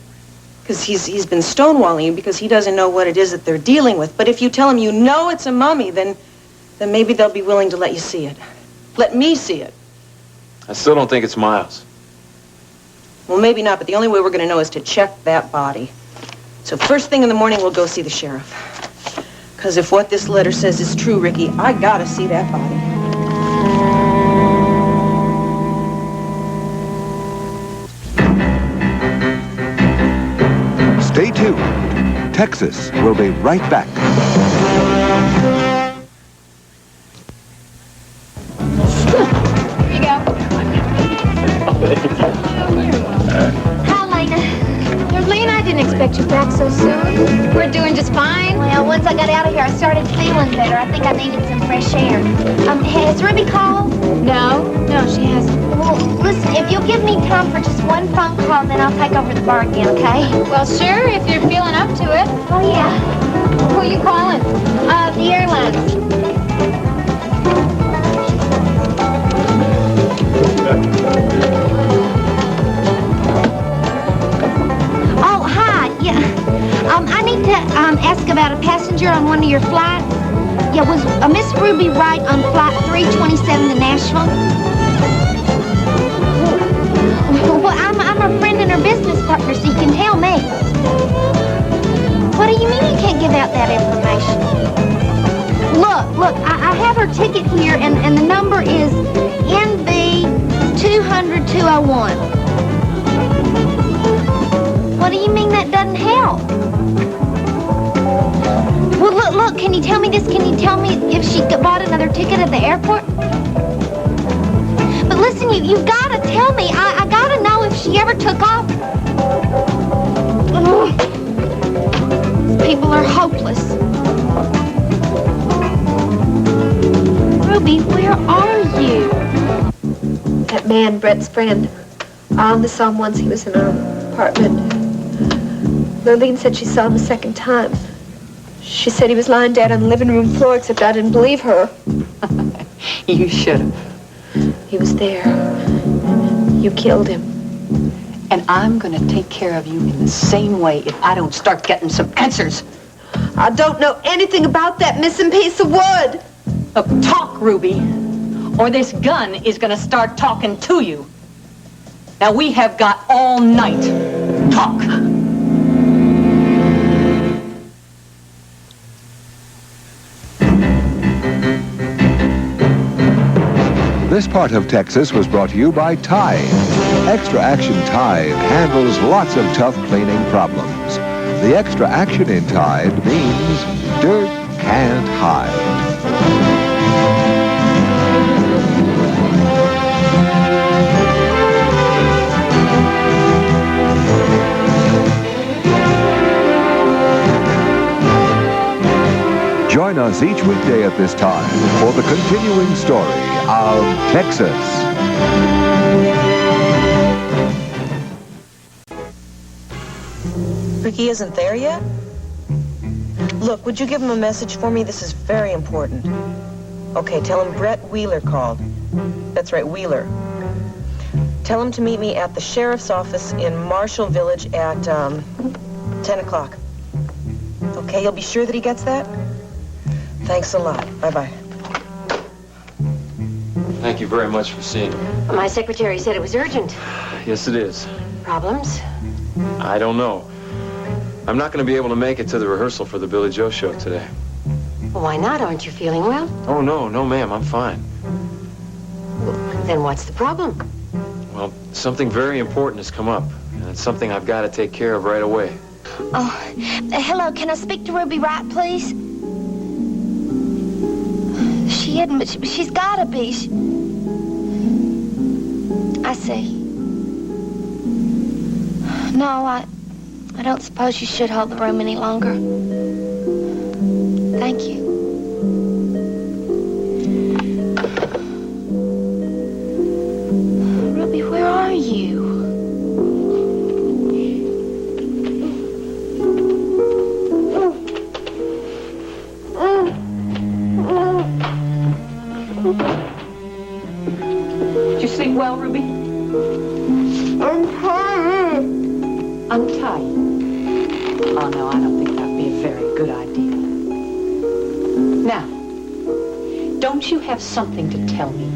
Because he's been stonewalling you because he doesn't know what it is that they're dealing with. But if you tell him you know it's a mummy, then maybe they'll be willing to let you see it. Let me see it. I still don't think it's Miles. Well, maybe not, but the only way we're going to know is to check that body. So first thing in the morning, we'll go see the sheriff. Because if what this letter says is true, Ricky, I got to see that body. Stay tuned. Texas will be right back. Here you go. Hi, Lena. Lena, I didn't expect you back so soon. We're doing just fine. Well, once I got out of here, I started feeling better. I think I needed some fresh air. Has Ruby called? No, she hasn't. Well, listen, if you'll give me time for just one phone call, then I'll take over the bar again, okay? Well, sure, if you're feeling up to it. Oh, yeah. Who are you calling? The airlines. Oh, hi. Yeah. I need to ask about a passenger on one of your flights. Yeah, was Miss Ruby Wright on flight 327 to Nashville? Well, I'm her friend and her business partner, so you can tell me. What do you mean you can't give out that information? Look, I have her ticket here, and the number is NB 200-201. What do you mean that doesn't help? Well, look, can you tell me this? Can you tell me if she bought another ticket at the airport? But listen, you've got to tell me. I got to know if she ever took off. Ugh. People are hopeless. Ruby, where are you? That man, Brett's friend. I only saw him once. He was in our apartment. Lillian said she saw him a second time. She said he was lying dead on the living room floor, except I didn't believe her. You should have. He was there. You killed him. And I'm going to take care of you in the same way if I don't start getting some answers. I don't know anything about that missing piece of wood. Look, talk, Ruby, or this gun is going to start talking to you. Now, we have got all night. Talk. This part of Texas was brought to you by Tide. Extra Action Tide handles lots of tough cleaning problems. The extra action in Tide means dirt can't hide. Join us each weekday at this time for the continuing story of Texas. Ricky isn't there yet? Look, would you give him a message for me? This is very important. Okay, tell him Brett Wheeler called. That's right, Wheeler. Tell him to meet me at the sheriff's office in Marshall Village at 10 o'clock. Okay, you'll be sure that he gets that? Thanks a lot. Bye-bye. Thank you very much for seeing me. My secretary said it was urgent. Yes, it is. Problems? I don't know. I'm not going to be able to make it to the rehearsal for the Billy Joe show today. Well, why not? Aren't you feeling well? Oh, no, ma'am, I'm fine. Then what's the problem? Well, something very important has come up, and it's something I've got to take care of right away. Oh, hello, can I speak to Ruby Wright, please? She isn't, but she's gotta be. I see. No, I don't suppose you should hold the room any longer. Thank you. Ruby, where are you? Did you sleep well, Ruby? I'm tired. Untie you. Oh, no, I don't think that would be a very good idea. Now, don't you have something to tell me?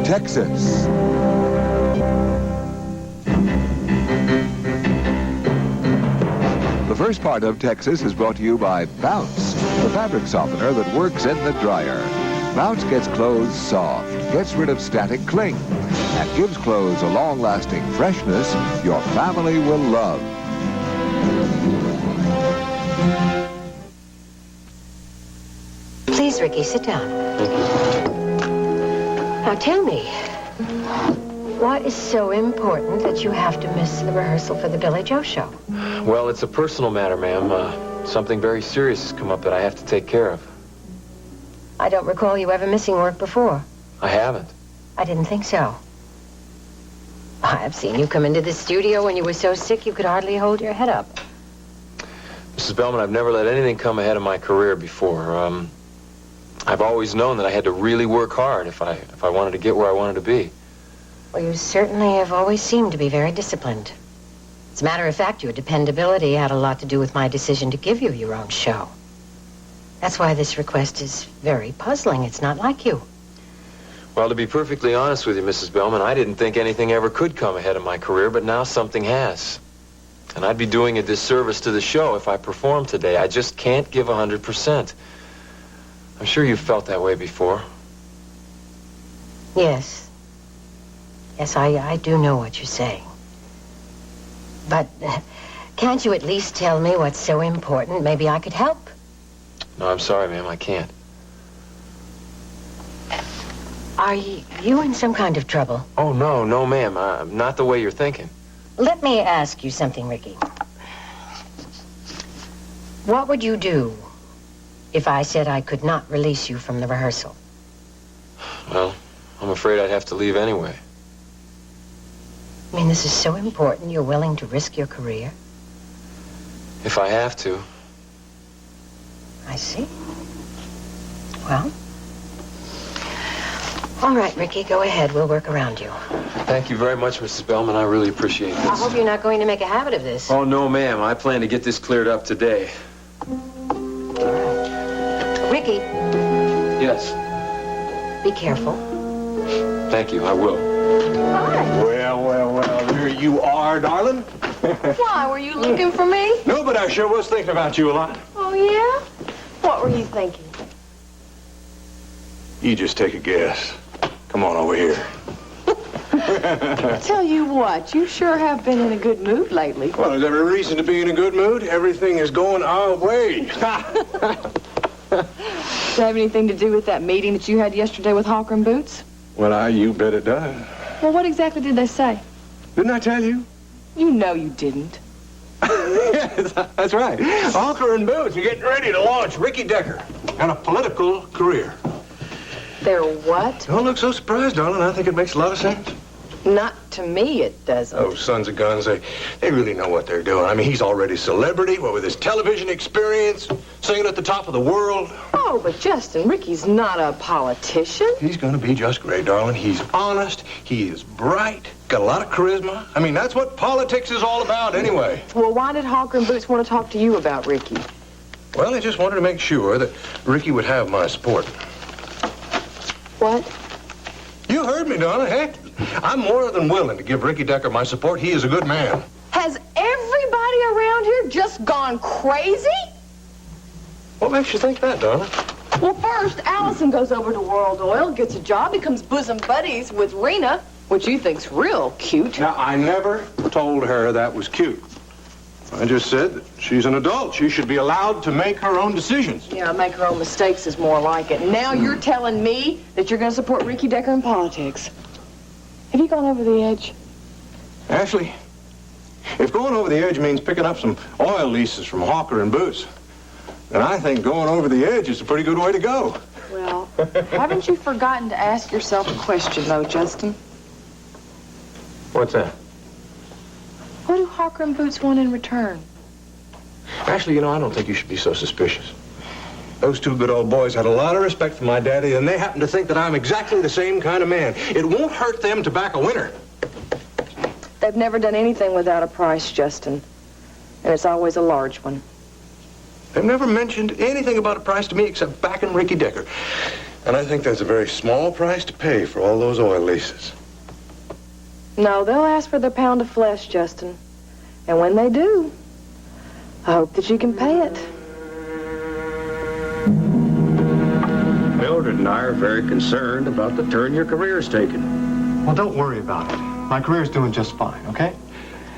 Texas. The first part of Texas is brought to you by Bounce, the fabric softener that works in the dryer. Bounce gets clothes soft, gets rid of static cling, and gives clothes a long-lasting freshness your family will love. Please, Ricky, sit down. Now tell me, what is so important that you have to miss the rehearsal for the Billy Joe show? Well, it's a personal matter, ma'am. Something very serious has come up that I have to take care of. I don't recall you ever missing work before. I haven't. I didn't think so. I've seen you come into the studio when you were so sick you could hardly hold your head up. Mrs. Bellman, I've never let anything come ahead of my career before. I've always known that I had to really work hard if I wanted to get where I wanted to be. Well, you certainly have always seemed to be very disciplined. As a matter of fact, your dependability had a lot to do with my decision to give you your own show. That's why this request is very puzzling. It's not like you. Well, to be perfectly honest with you, Mrs. Bellman, I didn't think anything ever could come ahead of my career, but now something has. And I'd be doing a disservice to the show if I performed today. I just can't give 100%. I'm sure you've felt that way before. Yes. Yes, I do know what you're saying. But can't you at least tell me what's so important? Maybe I could help. No, I'm sorry, ma'am, I can't. Are you in some kind of trouble? Oh, no, ma'am. Not the way you're thinking. Let me ask you something, Ricky. What would you do if I said I could not release you from the rehearsal? Well, I'm afraid I'd have to leave anyway. I mean, this is so important, you're willing to risk your career? If I have to. I see. Well, all right, Ricky, go ahead. We'll work around you. Thank you very much, Mrs. Bellman. I really appreciate this. I hope you're not going to make a habit of this. Oh, no, ma'am. I plan to get this cleared up today. Ricky, Yes. be careful. Thank you. I will. Well, here you are, darling. Why, were you looking for me? No, but I sure was thinking about you a lot. Oh, yeah? What were you thinking? You just take a guess. Come on over here. Tell you what, you sure have been in a good mood lately. Well, there's every reason to be in a good mood. Everything is going our way. Does it have anything to do with that meeting that you had yesterday with Hawker and Boots? Well, you bet it does. Well, what exactly did they say? Didn't I tell you? You know you didn't. Yes, that's right. Hawker and Boots are getting ready to launch Ricky Decker and a political career. They're what? Don't look so surprised, darling. I think it makes a lot of sense. Not to me, it doesn't. Oh, sons of guns, they really know what they're doing. I mean, he's already a celebrity, what with his television experience, singing at the top of the world. Oh, but Justin, Ricky's not a politician. He's going to be just great, darling. He's honest. He is bright. Got a lot of charisma. I mean, that's what politics is all about anyway. Well, why did Hawker and Boots want to talk to you about Ricky? Well, they just wanted to make sure that Ricky would have my support. What? You heard me, darling. Heck, I'm more than willing to give Ricky Decker my support. He is a good man. Has everybody around here just gone crazy? What makes you think that, darling? Well, first, Allison goes over to World Oil, gets a job, becomes bosom buddies with Rena, which you think's real cute. Now, I never told her that was cute. I just said that she's an adult. She should be allowed to make her own decisions. Yeah, make her own mistakes is more like it. Now you're telling me that you're going to support Ricky Decker in politics. Have you gone over the edge? Ashley, if going over the edge means picking up some oil leases from Hawker and Boots, then I think going over the edge is a pretty good way to go. Well, haven't you forgotten to ask yourself a question, though, Justin? What's that? What do Hawker and Boots want in return? Ashley, I don't think you should be so suspicious. Those two good old boys had a lot of respect for my daddy, and they happen to think that I'm exactly the same kind of man. It won't hurt them to back a winner. They've never done anything without a price, Justin. And it's always a large one. They've never mentioned anything about a price to me except backing Ricky Decker. And I think that's a very small price to pay for all those oil leases. No, they'll ask for their pound of flesh, Justin. And when they do, I hope that you can pay it. Mildred and I are very concerned about the turn your career's taken. Well, don't worry about it. My career's doing just fine, okay?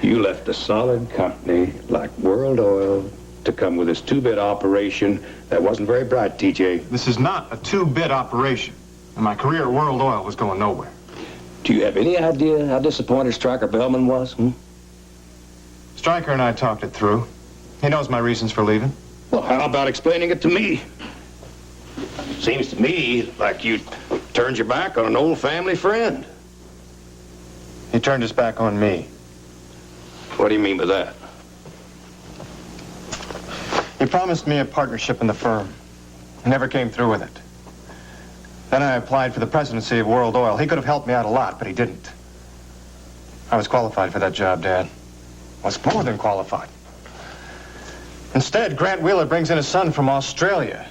You left a solid company like World Oil to come with this two-bit operation that wasn't very bright, TJ. This is not a two-bit operation, and my career at World Oil was going nowhere. Do you have any idea how disappointed Stryker Bellman was? Stryker and I talked it through. He knows my reasons for leaving. Well, how about explaining it to me? Seems to me like you turned your back on an old family friend. He turned his back on me. What do you mean by that? He promised me a partnership in the firm. He never came through with it. Then I applied for the presidency of World Oil. He could have helped me out a lot, but he didn't. I was qualified for that job, Dad. I was more than qualified. Instead, Grant Wheeler brings in his son from Australia.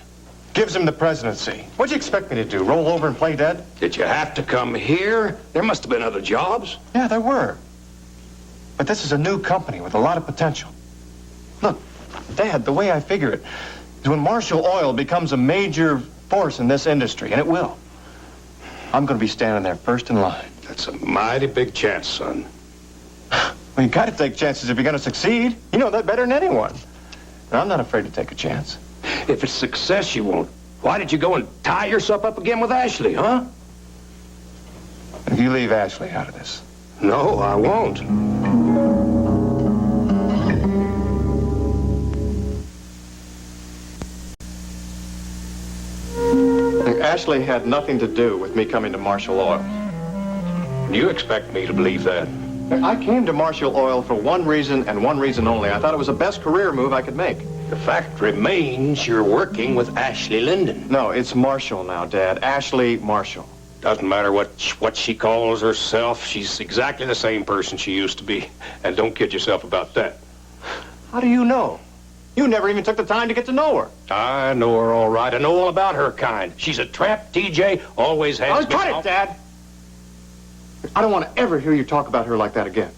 Gives him the presidency. What'd you expect me to do, roll over and play dead? Did you have to come here? There must have been other jobs. Yeah, there were. But this is a new company with a lot of potential. Look, Dad, the way I figure it is when Marshall Oil becomes a major force in this industry, and it will, I'm going to be standing there first in line. That's a mighty big chance, son. Well, you got to take chances if you're going to succeed. You know that better than anyone. And I'm not afraid to take a chance. If it's success you want, why did you go and tie yourself up again with Ashley, huh? If you leave Ashley out of this. No, I won't. Ashley had nothing to do with me coming to Marshall Oil. You expect me to believe that? I came to Marshall Oil for one reason and one reason only. I thought it was the best career move I could make. The fact remains you're working with Ashley Linden. No, it's Marshall now, Dad. Ashley Marshall. Doesn't matter what she calls herself. She's exactly the same person she used to be. And don't kid yourself about that. How do you know? You never even took the time to get to know her. I know her all right. I know all about her kind. She's a tramp, TJ. Always has been. Cut it, Dad! I don't want to ever hear you talk about her like that again.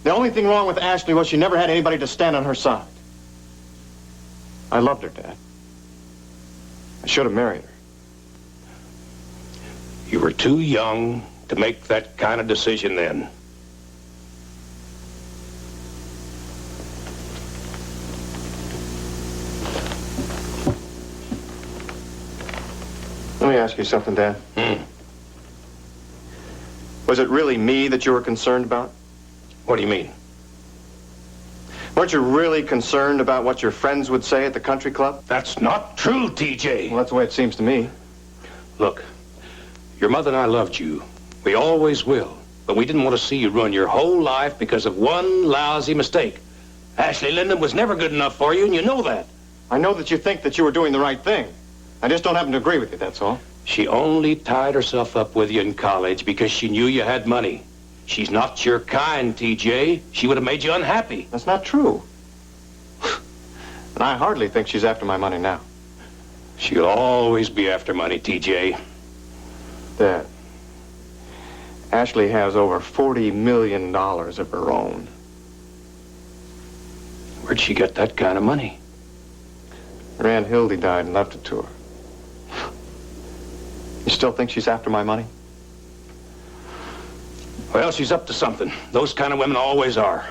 The only thing wrong with Ashley was she never had anybody to stand on her side. I loved her, Dad. I should have married her. You were too young, to make that kind of decision then. Let me ask you something, Dad. Was it really me that you were concerned about? What do you mean? Weren't you really concerned about what your friends would say at the country club? That's not true, TJ. Well, that's the way it seems to me. Look, your mother and I loved you. We always will. But we didn't want to see you ruin your whole life because of one lousy mistake. Ashley Lyndon was never good enough for you, and you know that. I know that you think that you were doing the right thing. I just don't happen to agree with you, that's all. She only tied herself up with you in college because she knew you had money. She's not your kind, TJ. She would have made you unhappy. That's not true. And I hardly think she's after my money now. She'll always be after money, TJ. Dad, Ashley has over $40 million of her own. Where'd she get that kind of money? Her Aunt Hildy died and left it to her. You still think she's after my money? Well, she's up to something. Those kind of women always are.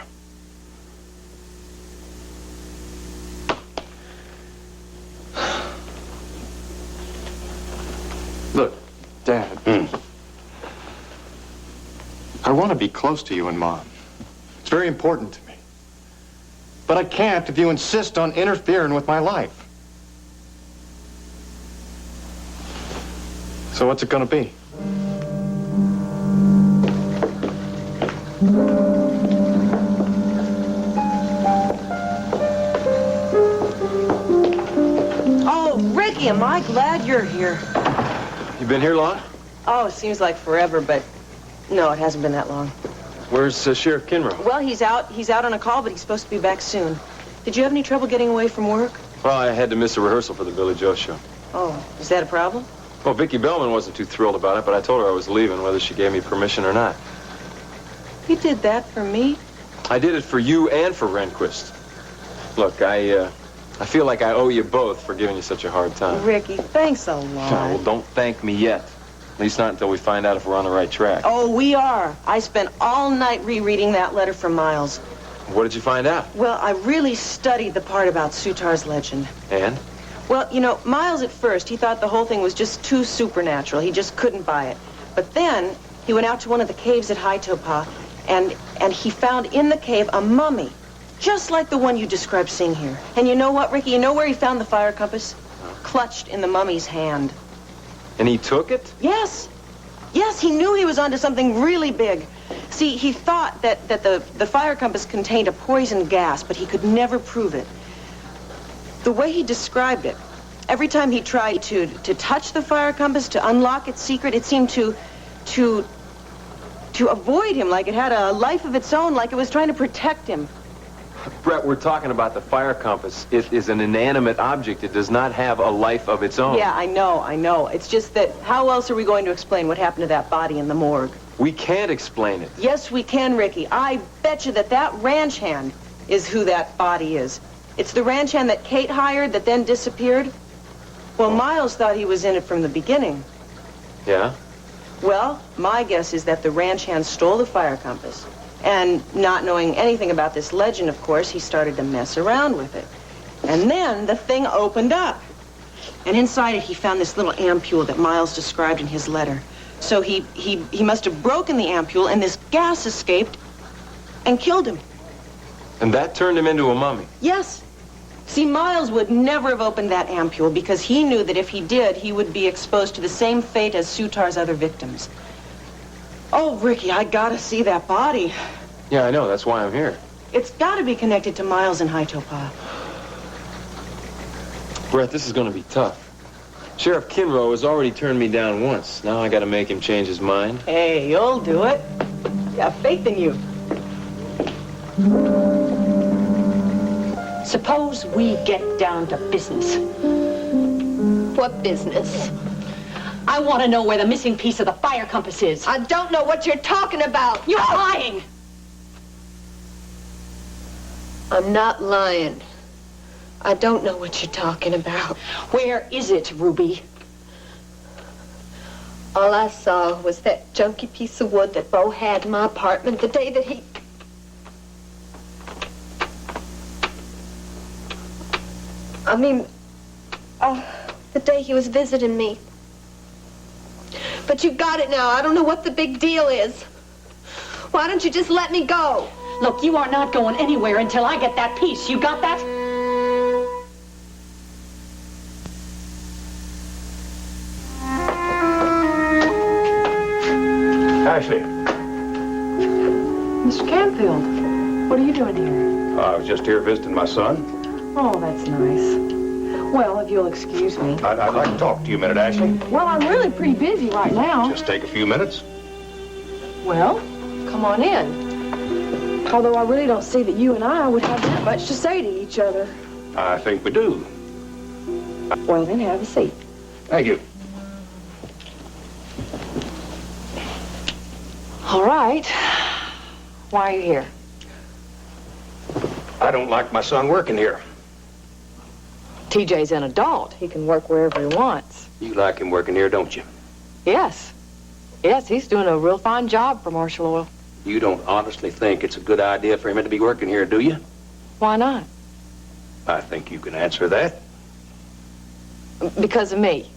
Look, Dad. I want to be close to you and Mom. It's very important to me. But I can't if you insist on interfering with my life. So what's it gonna be? Oh, Ricky, am I glad you're here. You been here long? Oh, it seems like forever, but no, it hasn't been that long. Where's Sheriff Kinrow? Well, he's out on a call, but he's supposed to be back soon. Did you have any trouble getting away from work? Well, I had to miss a rehearsal for the Billy Joe show. Oh, is that a problem? Well, Vicki Bellman wasn't too thrilled about it, but I told her I was leaving, whether she gave me permission or not. You did that for me? I did it for you and for Rehnquist. Look, I feel like I owe you both for giving you such a hard time. Ricky, thanks a lot. Well, don't thank me yet. At least not until we find out if we're on the right track. Oh, we are. I spent all night rereading that letter from Miles. What did you find out? Well, I really studied the part about Sutar's legend. And? Well, you know, Miles at first, he thought the whole thing was just too supernatural. He just couldn't buy it. But then he went out to one of the caves at Haitopah, and he found in the cave a mummy, just like the one you described seeing here. And you know what, Ricky? You know where he found the fire compass? Clutched in the mummy's hand. And he took it? Yes. Yes, he knew he was onto something really big. See, he thought that the fire compass contained a poison gas, but he could never prove it. The way he described it, every time he tried to touch the fire compass, to unlock its secret, it seemed to avoid him, like it had a life of its own, like it was trying to protect him. Brett, we're talking about the fire compass. It is an inanimate object. It does not have a life of its own. Yeah, I know. It's just that how else are we going to explain what happened to that body in the morgue? We can't explain it. Yes, we can, Ricky. I bet you that ranch hand is who that body is. It's the ranch hand that Kate hired that then disappeared. Well, Miles thought he was in it from the beginning. Yeah? Well, my guess is that the ranch hand stole the fire compass. And not knowing anything about this legend, of course, he started to mess around with it. And then the thing opened up. And inside it, he found this little ampule that Miles described in his letter. So he must have broken the ampule, and this gas escaped and killed him. And that turned him into a mummy. Yes. See, Miles would never have opened that ampule because he knew that if he did, he would be exposed to the same fate as Sutar's other victims. Oh, Ricky, I gotta see that body. Yeah, I know. That's why I'm here. It's gotta be connected to Miles and Haitopah. Brett, this is going to be tough. Sheriff Kinrow has already turned me down once. Now I got to make him change his mind. Hey, you'll do it. Got faith in you. Suppose we get down to business. What business? I want to know where the missing piece of the fire compass is. I don't know what you're talking about. You're lying. I'm not lying. I don't know what you're talking about. Where is it, Ruby? All I saw was that junky piece of wood that Bo had in my apartment the day that he... I mean, the day he was visiting me. But you got it now. I don't know what the big deal is. Why don't you just let me go? Look, you are not going anywhere until I get that piece. You got that? Ashley. Mr. Canfield, what are you doing here? I was just here visiting my son. Oh, that's nice. Well, if you'll excuse me. I'd like to talk to you a minute, Ashley. Well, I'm really pretty busy right now. Just take a few minutes. Well, come on in. Although I really don't see that you and I would have that much to say to each other. I think we do. Well, then have a seat. Thank you. All right. Why are you here? I don't like my son working here. TJ's an adult. He can work wherever he wants. You like him working here, don't you? Yes. Yes, he's doing a real fine job for Marshall Oil. You don't honestly think it's a good idea for him to be working here, do you? Why not? I think you can answer that. Because of me.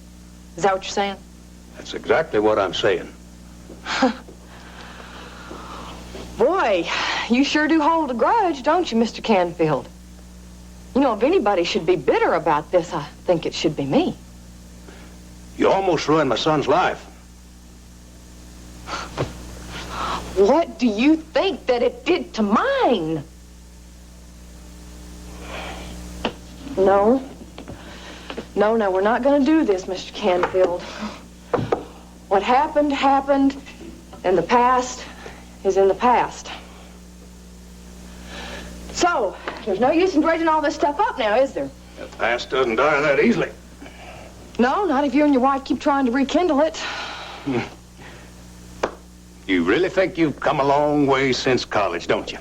Is that what you're saying? That's exactly what I'm saying. Boy, you sure do hold a grudge, don't you, Mr. Canfield? You know, if anybody should be bitter about this, I think it should be me. You almost ruined my son's life. What do you think that it did to mine? No. No, we're not going to do this, Mr. Canfield. What happened, happened, and the past is in the past. So, there's no use in dredging all this stuff up now, is there? The past doesn't die that easily. No, not if you and your wife keep trying to rekindle it. You really think you've come a long way since college, don't you?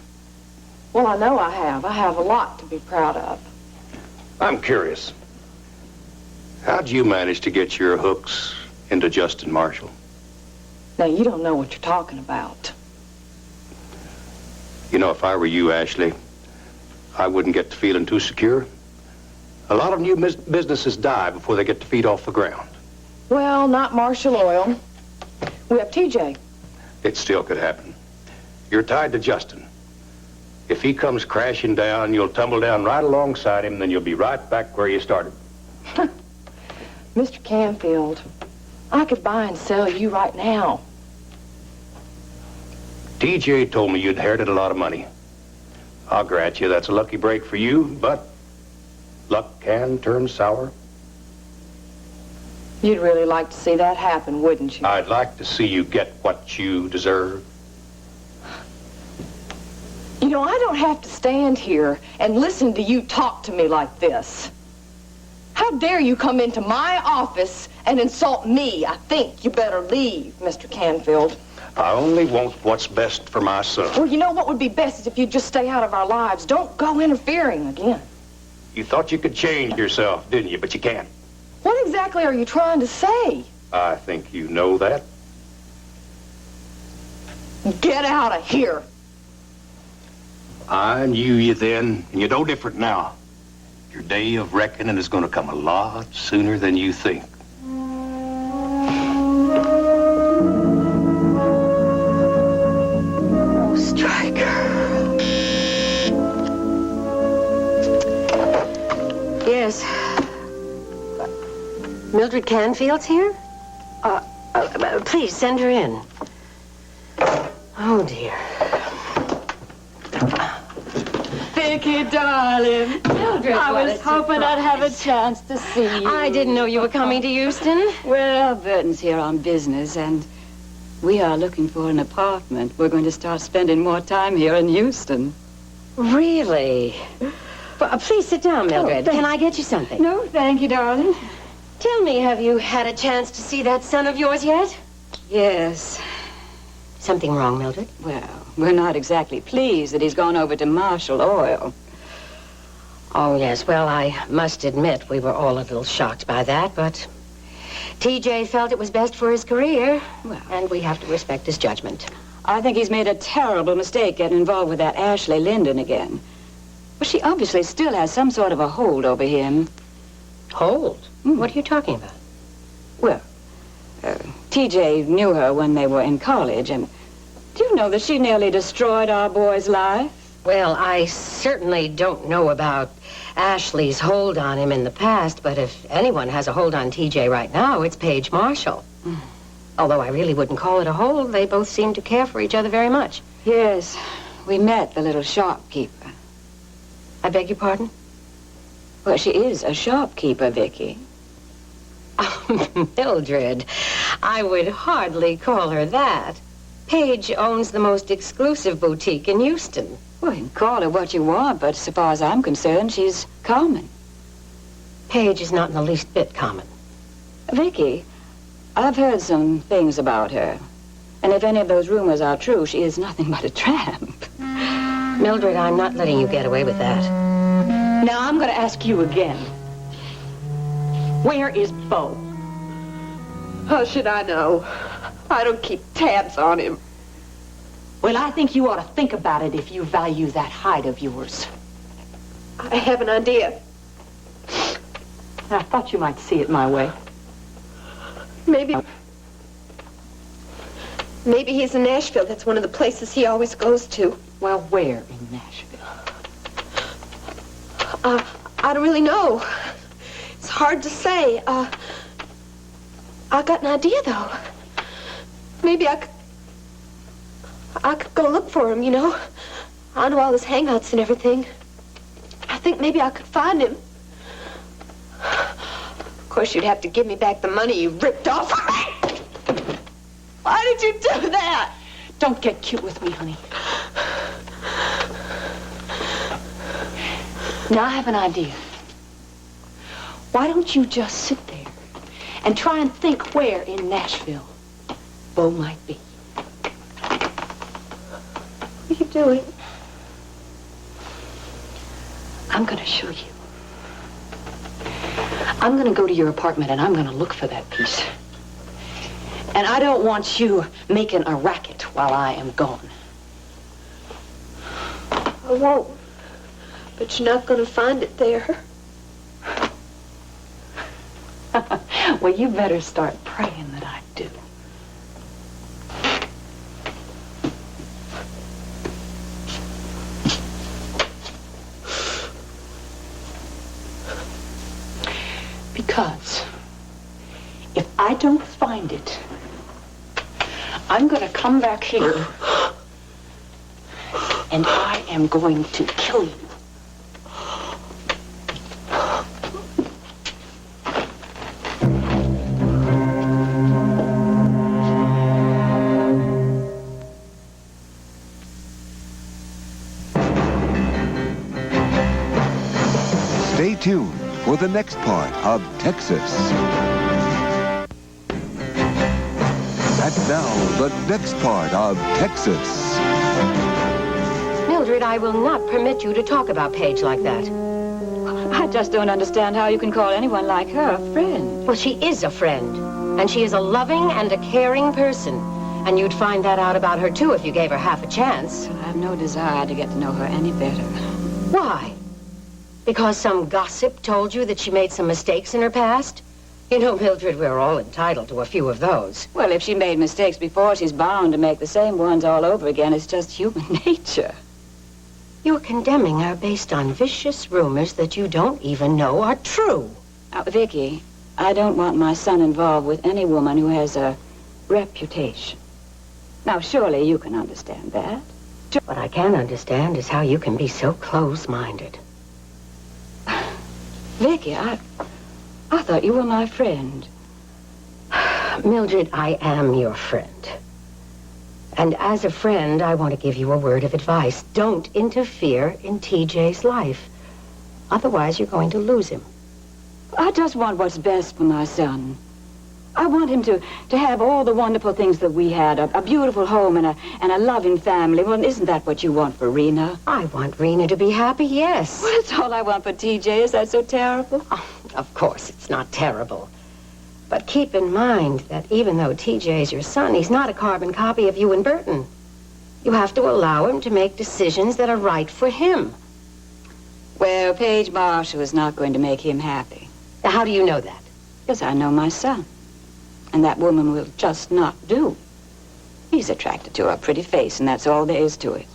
Well, I know I have. I have a lot to be proud of. I'm curious. How'd you manage to get your hooks into Justin Marshall? Now, you don't know what you're talking about. You know, if I were you, Ashley, I wouldn't get to feeling too secure. A lot of new businesses die before they get to feet off the ground. Well, not Marshall Oil. We have TJ. It still could happen. You're tied to Justin. If he comes crashing down, you'll tumble down right alongside him, then you'll be right back where you started. Mr. Canfield, I could buy and sell you right now. TJ told me you'd inherited a lot of money. I'll grant you that's a lucky break for you, but luck can turn sour. You'd really like to see that happen, wouldn't you? I'd like to see you get what you deserve. You know, I don't have to stand here and listen to you talk to me like this. How dare you come into my office and insult me? I think you better leave, Mr. Canfield. I only want what's best for my son. Well, you know what would be best is if you'd just stay out of our lives. Don't go interfering again. You thought you could change yourself, didn't you? But you can't. What exactly are you trying to say? I think you know that. Get out of here. I knew you then, and you're no different now. Your day of reckoning is going to come a lot sooner than you think. Oh, Stryker. Yes. Mildred Canfield's here? Please, send her in. Oh, dear. Vicky, darling. Mildred, I what was a hoping I'd have a surprise. chance to see you. I didn't know you were coming to Houston. Well, Burton's here on business, and we are looking for an apartment. We're going to start spending more time here in Houston. Really? Well, please sit down, Mildred. Can I get you something? No, thank you, darling. Tell me, have you had a chance to see that son of yours yet? Yes. Something wrong, Mildred? Well, we're not exactly pleased that he's gone over to Marshall Oil. Oh, yes. Well, I must admit we were all a little shocked by that, but TJ felt it was best for his career, and we have to respect his judgment. I think he's made a terrible mistake getting involved with that Ashley Linden again. Well, she obviously still has some sort of a hold over him. Hold? What are you talking about? Well, TJ knew her when they were in college, and do you know that she nearly destroyed our boy's life? Well, I certainly don't know about Ashley's hold on him in the past, but if anyone has a hold on TJ right now, it's Paige Marshall. Although I really wouldn't call it a hold, they both seem to care for each other very much. Yes, we met the little shopkeeper. I beg your pardon? Well, she is a shopkeeper, Vicky. Oh, Mildred, I would hardly call her that. Paige owns the most exclusive boutique in Houston. Well, you can call her what you want, but so far as I'm concerned, she's common. Paige is not in the least bit common. Vicky, I've heard some things about her. And if any of those rumors are true, she is nothing but a tramp. Mildred, I'm not letting you get away with that. Now, I'm going to ask you again. Where is Bo? How should I know? I don't keep tabs on him. Well, I think you ought to think about it if you value that hide of yours. I have an idea. I thought you might see it my way. Maybe he's in Nashville. That's one of the places he always goes to. Well, where in Nashville? I don't really know. It's hard to say. I got an idea, though. Maybe I could go look for him, you know. I know all his hangouts and everything. I think maybe I could find him. Of course, you'd have to give me back the money you ripped off. Why did you do that? Don't get cute with me, honey. Now, I have an idea. Why don't you just sit there and try and think where in Nashville Bo might be? What are you doing? I'm going to show you. I'm going to go to your apartment and I'm going to look for that piece. And I don't want you making a racket while I am gone. I won't. But you're not going to find it there. Well, you better start praying that I do. Because if I don't find it, I'm going to come back here and I am going to kill you. Stay tuned for the next part of Texas. And now, the next part of Texas. Mildred, I will not permit you to talk about Paige like that. I just don't understand how you can call anyone like her a friend. Well, she is a friend. And she is a loving and a caring person. And you'd find that out about her, too, if you gave her half a chance. I have no desire to get to know her any better. Why? Because some gossip told you that she made some mistakes in her past? You know, Mildred, we're all entitled to a few of those. Well, if she made mistakes before, she's bound to make the same ones all over again. It's just human nature. You're condemning her based on vicious rumors that you don't even know are true. Now, Vicky, I don't want my son involved with any woman who has a reputation. Now, surely you can understand that. What I can understand is how you can be so close-minded. Vicky, I thought you were my friend. Mildred, I am your friend. And as a friend, I want to give you a word of advice. Don't interfere in TJ's life. Otherwise, you're going to lose him. I just want what's best for my son. I want him to have all the wonderful things that we had, a beautiful home and a loving family. Well, isn't that what you want for Rena? I want Rena to be happy, yes. Well, that's all I want for TJ. Is that so terrible? Oh, of course, it's not terrible. But keep in mind that even though TJ's your son, he's not a carbon copy of you and Burton. You have to allow him to make decisions that are right for him. Well, Paige Marshall is not going to make him happy. Now, how do you know that? Because I know my son. And that woman will just not do. He's attracted to her pretty face, and that's all there is to it.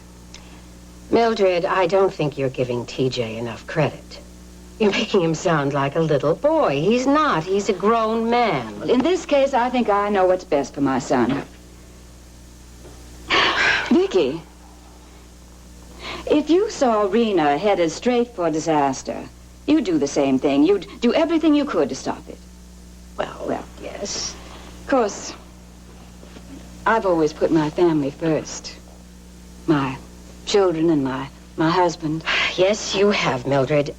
Mildred, I don't think you're giving TJ enough credit. You're making him sound like a little boy. He's not. He's a grown man. Well, in this case, I think I know what's best for my son. Vicky, if you saw Rena headed straight for disaster, you'd do the same thing. You'd do everything you could to stop it. Well, yes. Of course, I've always put my family first. My children and my husband. Yes, you have, Mildred.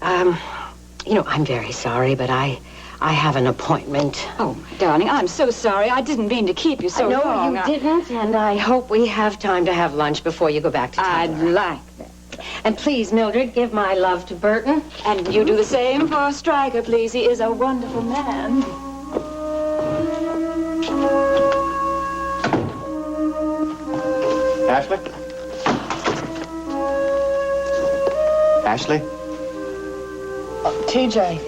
You know, I'm very sorry, but I have an appointment. Oh, my darling, I'm so sorry. I didn't mean to keep you so long. No, you didn't, and I hope we have time to have lunch before you go back to town. I'd like that. And please, Mildred, give my love to Burton. And you do the same for Stryker, please. He is a wonderful man. Ashley? Ashley? TJ,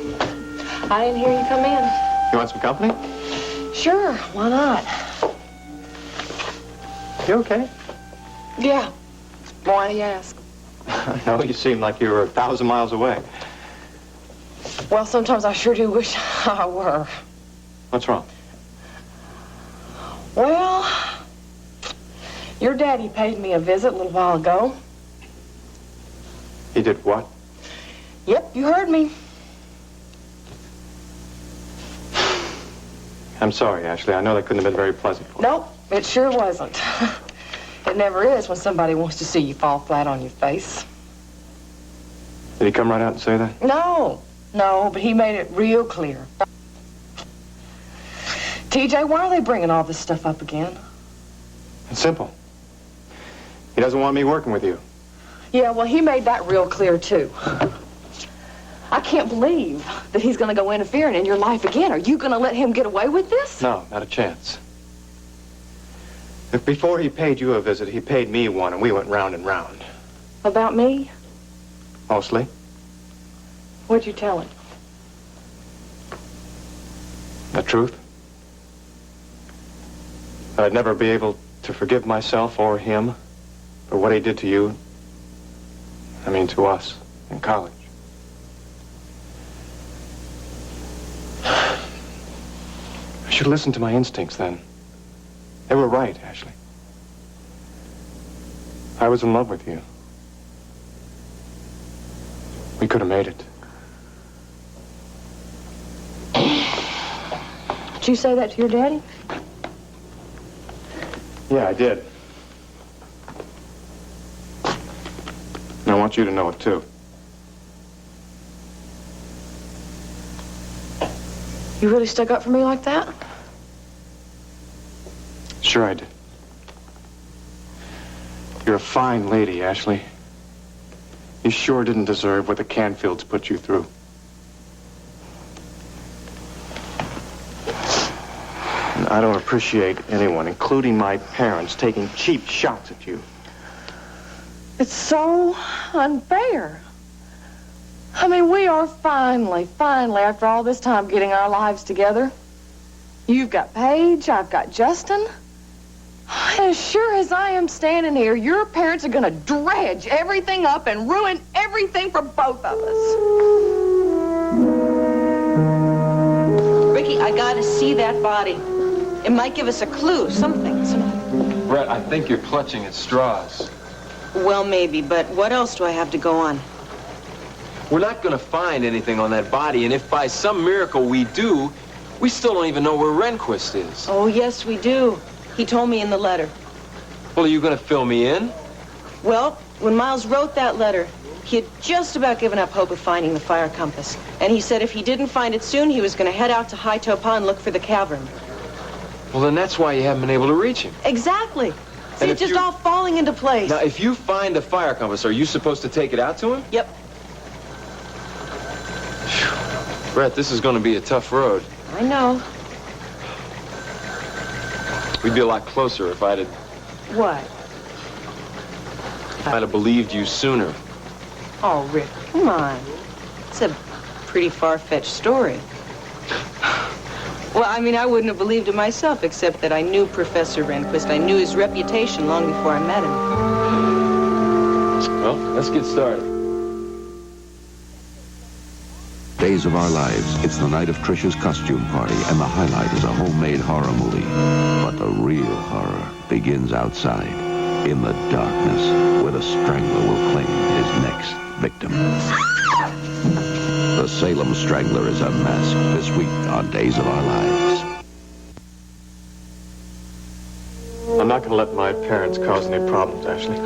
I didn't hear you come in. You want some company? Sure, why not? You okay? Yeah. Why do you ask? No, you seem like you were 1,000 miles away. Well, sometimes I sure do wish I were. What's wrong? Well, your daddy paid me a visit a little while ago. He did what? Yep, you heard me. I'm sorry, Ashley. I know that couldn't have been very pleasant for you. Nope, it sure wasn't. It never is when somebody wants to see you fall flat on your face. Did he come right out and say that? No, but he made it real clear. TJ, why are they bringing all this stuff up again? It's simple. He doesn't want me working with you. Yeah, well, he made that real clear, too. I can't believe that he's going to go interfering in your life again. Are you going to let him get away with this? No, not a chance. If before he paid you a visit, he paid me one, and we went round and round. About me? Mostly. What'd you tell him? The truth. That I'd never be able to forgive myself or him for what he did to you. I mean, to us in college. I should listen to my instincts then. They were right, Ashley. I was in love with you. We could have made it. Did you say that to your daddy? Yeah, I did. And I want you to know it, too. You really stuck up for me like that? Sure I did. You're a fine lady, Ashley. You sure didn't deserve what the Canfields put you through. And I don't appreciate anyone, including my parents, taking cheap shots at you. It's so unfair. I mean, we are finally, after all this time, getting our lives together. You've got Paige, I've got Justin. And as sure as I am standing here, your parents are going to dredge everything up and ruin everything for both of us. Ricky, I gotta see that body. It might give us a clue, something. Brett, I think you're clutching at straws. Well, maybe, but what else do I have to go on? We're not going to find anything on that body, and if by some miracle we do, we still don't even know where Rehnquist is. Oh, yes, we do. He told me in the letter. Well, are you going to fill me in? Well, when Miles wrote that letter, he had just about given up hope of finding the fire compass. And he said if he didn't find it soon, he was going to head out to High Topa and look for the cavern. Well, then that's why you haven't been able to reach him. Exactly. See, it's just all falling into place. Now, if you find a fire compass, are you supposed to take it out to him? Yep. Brett, this is going to be a tough road. I know. We'd be a lot closer if I'd have believed you sooner. Oh, Rick, come on. It's a pretty far-fetched story. Well, I mean, I wouldn't have believed it myself, except that I knew Professor Rehnquist. I knew his reputation long before I met him. Well, let's get started. Days of Our Lives. It's the night of Trisha's costume party, and the highlight is a homemade horror movie. But the real horror begins outside, in the darkness, where the strangler will claim his next victim. The Salem Strangler is unmasked this week on Days of Our Lives. I'm not going to let my parents cause any problems, Ashley.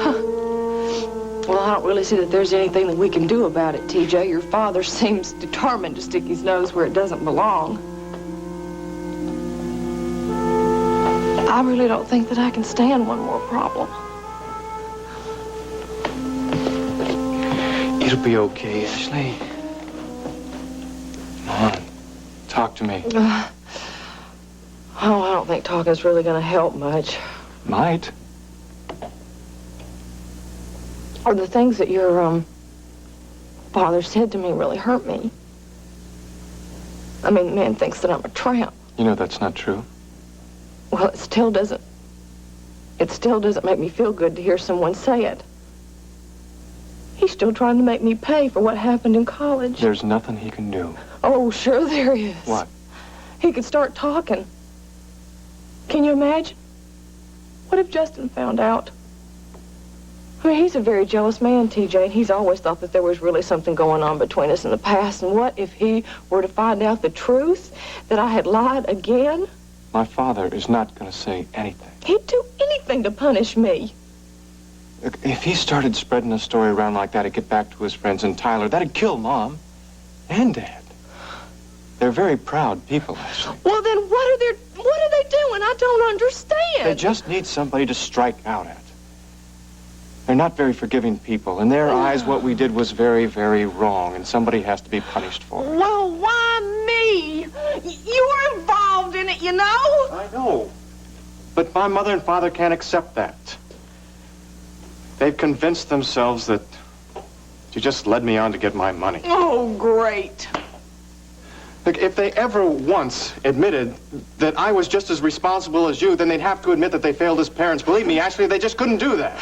Well, I don't really see that there's anything that we can do about it, TJ. Your father seems determined to stick his nose where it doesn't belong. I really don't think that I can stand one more problem. It'll be okay, Ashley. Come on, talk to me. I don't think talking's really going to help much. Might. Or the things that your, father said to me really hurt me. I mean, the man thinks that I'm a tramp. You know that's not true. Well, it still doesn't make me feel good to hear someone say it. He's still trying to make me pay for what happened in college. There's nothing he can do. Oh, sure there is. What? He could start talking. Can you imagine? What if Justin found out? I mean, he's a very jealous man, TJ, and he's always thought that there was really something going on between us in the past. And what if he were to find out the truth, that I had lied again? My father is not going to say anything. He'd do anything to punish me. If he started spreading a story around like that, he'd get back to his friends in Tyler. That'd kill Mom and Dad. They're very proud people, Ashley. Well, then what are they doing? I don't understand. They just need somebody to strike out at. They're not very forgiving people. In their eyes, what we did was very, very wrong, and somebody has to be punished for it. Well, why me? You were involved in it, you know? I know. But my mother and father can't accept that. They've convinced themselves that you just led me on to get my money. Oh, great. Look, if they ever once admitted that I was just as responsible as you, then they'd have to admit that they failed as parents. Believe me, Ashley, they just couldn't do that.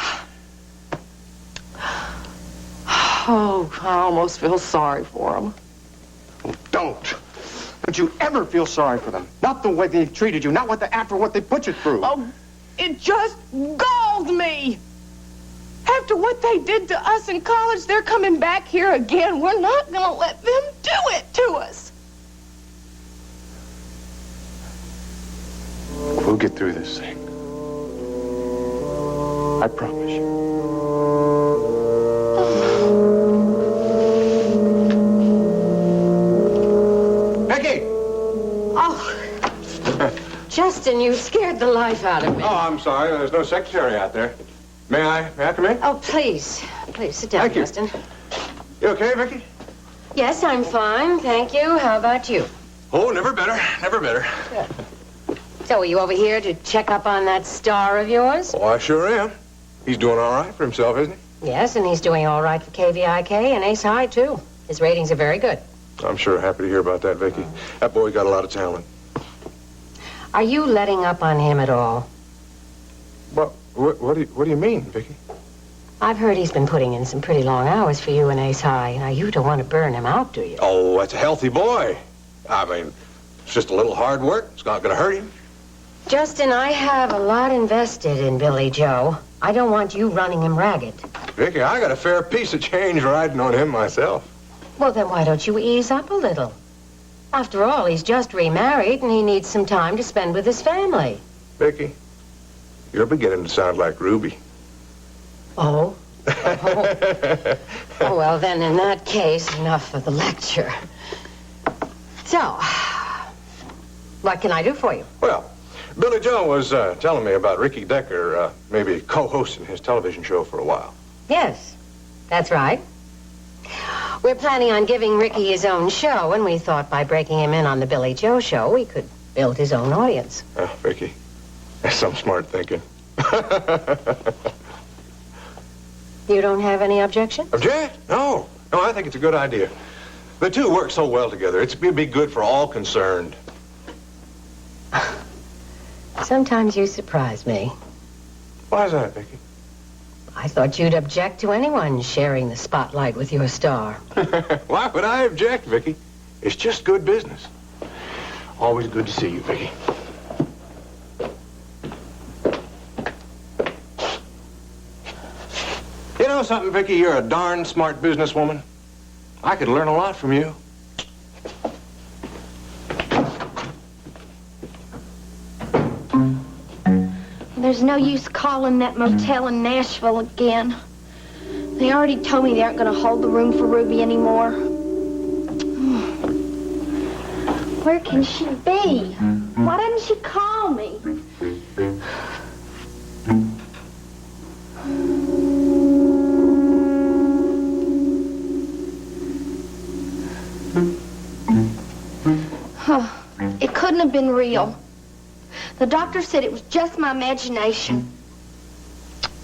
Oh, I almost feel sorry for him. Oh, don't you ever feel sorry for them. Not the way they treated you, not after what they put you through. Oh, it just galled me. After what they did to us in college, they're coming back here again. We're not going to let them do it to us. We'll get through this thing. I promise you. Becky! Oh, Justin, you scared the life out of me. Oh, I'm sorry. There's no secretary out there. May I come in? Oh, please. Please, sit down, Thank you. Justin. You okay, Vicky? Yes, I'm fine, thank you. How about you? Oh, never better. Never better. So, are you over here to check up on that star of yours? Oh, I sure am. He's doing all right for himself, isn't he? Yes, and he's doing all right for KVIK and Ace High, too. His ratings are very good. I'm sure happy to hear about that, Vicky. That boy got a lot of talent. Are you letting up on him at all? What do you mean, Vicky? I've heard he's been putting in some pretty long hours for you and Ace High. Now, you don't want to burn him out, do you? Oh, that's a healthy boy. I mean, it's just a little hard work. It's not going to hurt him. Justin, I have a lot invested in Billy Joe. I don't want you running him ragged. Vicky, I got a fair piece of change riding on him myself. Well, then why don't you ease up a little? After all, he's just remarried and he needs some time to spend with his family. Vicky, you're beginning to sound like Ruby. Oh? Oh, well, then, in that case, enough of the lecture. So, what can I do for you? Well, Billy Joe was telling me about Ricky Decker maybe co-hosting his television show for a while. Yes, that's right. We're planning on giving Ricky his own show, and we thought by breaking him in on the Billy Joe show, we could build his own audience. Vicky, That's some smart thinking. You don't have any objection? Object? No. No, I think it's a good idea. The two work so well together. It'd be good for all concerned. Sometimes you surprise me. Why is that, Vicky? I thought you'd object to anyone sharing the spotlight with your star. Why would I object, Vicky? It's just good business. Always good to see you, Vicky. You know something, Vicky? You're a darn smart businesswoman. I could learn a lot from you. There's no use calling that motel in Nashville again. They already told me they aren't going to hold the room for Ruby anymore. Where can she be? Why didn't she call me? It couldn't have been real. The doctor said it was just my imagination.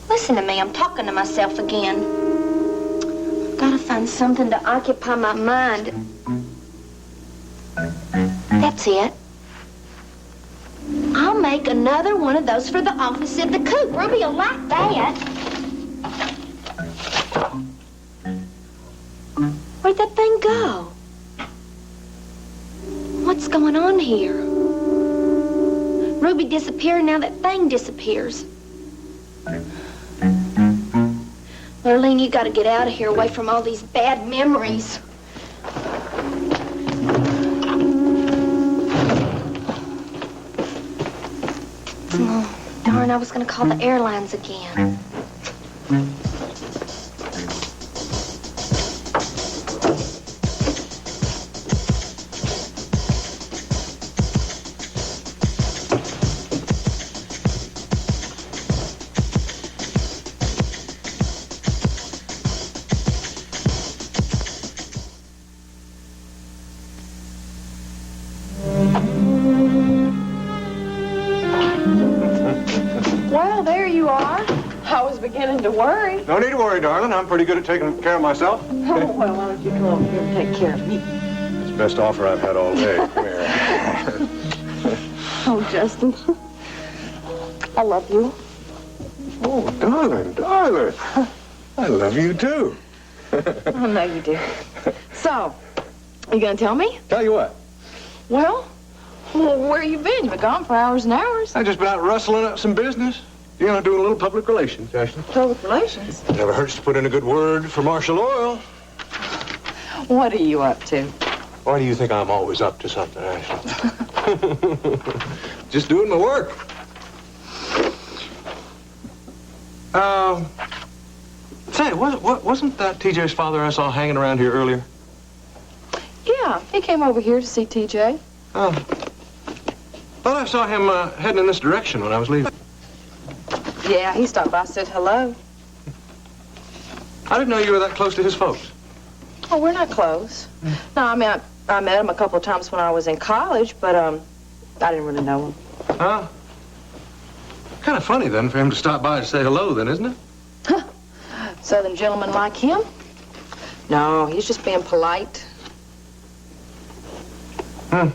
Listen to me, I'm talking to myself again. I've got to find something to occupy my mind. That's it. I'll make another one of those for the office of the coop. Ruby will like that. Where'd that thing go? What's going on here? Ruby disappeared, now that thing disappears. Lurleen, you gotta get out of here, away from all these bad memories. Oh, darn, I was gonna call the airlines again. Well, there you are. I was beginning to worry. No need to worry, darling. I'm pretty good at taking care of myself. Oh, well, why don't you come over here and take care of me? It's the best offer I've had all day. Come here. Oh, Justin. I love you. Oh, darling, darling. I love you, too. I know you do. So, you gonna tell me? Tell you what. Well, where you been? You've been gone for hours and hours. I just been out rustling up some business. You know, doing a little public relations, Ashley. Public relations? Never hurts to put in a good word for Marshall Oil. What are you up to? Why do you think I'm always up to something, Ashley? Just doing my work. Say, wasn't that TJ's father I saw hanging around here earlier? Yeah, he came over here to see TJ. Oh. Thought I saw him heading in this direction when I was leaving. Yeah, he stopped by, said hello. I didn't know you were that close to his folks. Oh, we're not close. No, I mean, I met him a couple of times when I was in college, but, I didn't really know him. Huh? Kind of funny, then, for him to stop by to say hello, then, isn't it? Southern gentleman like him? No, he's just being polite. It's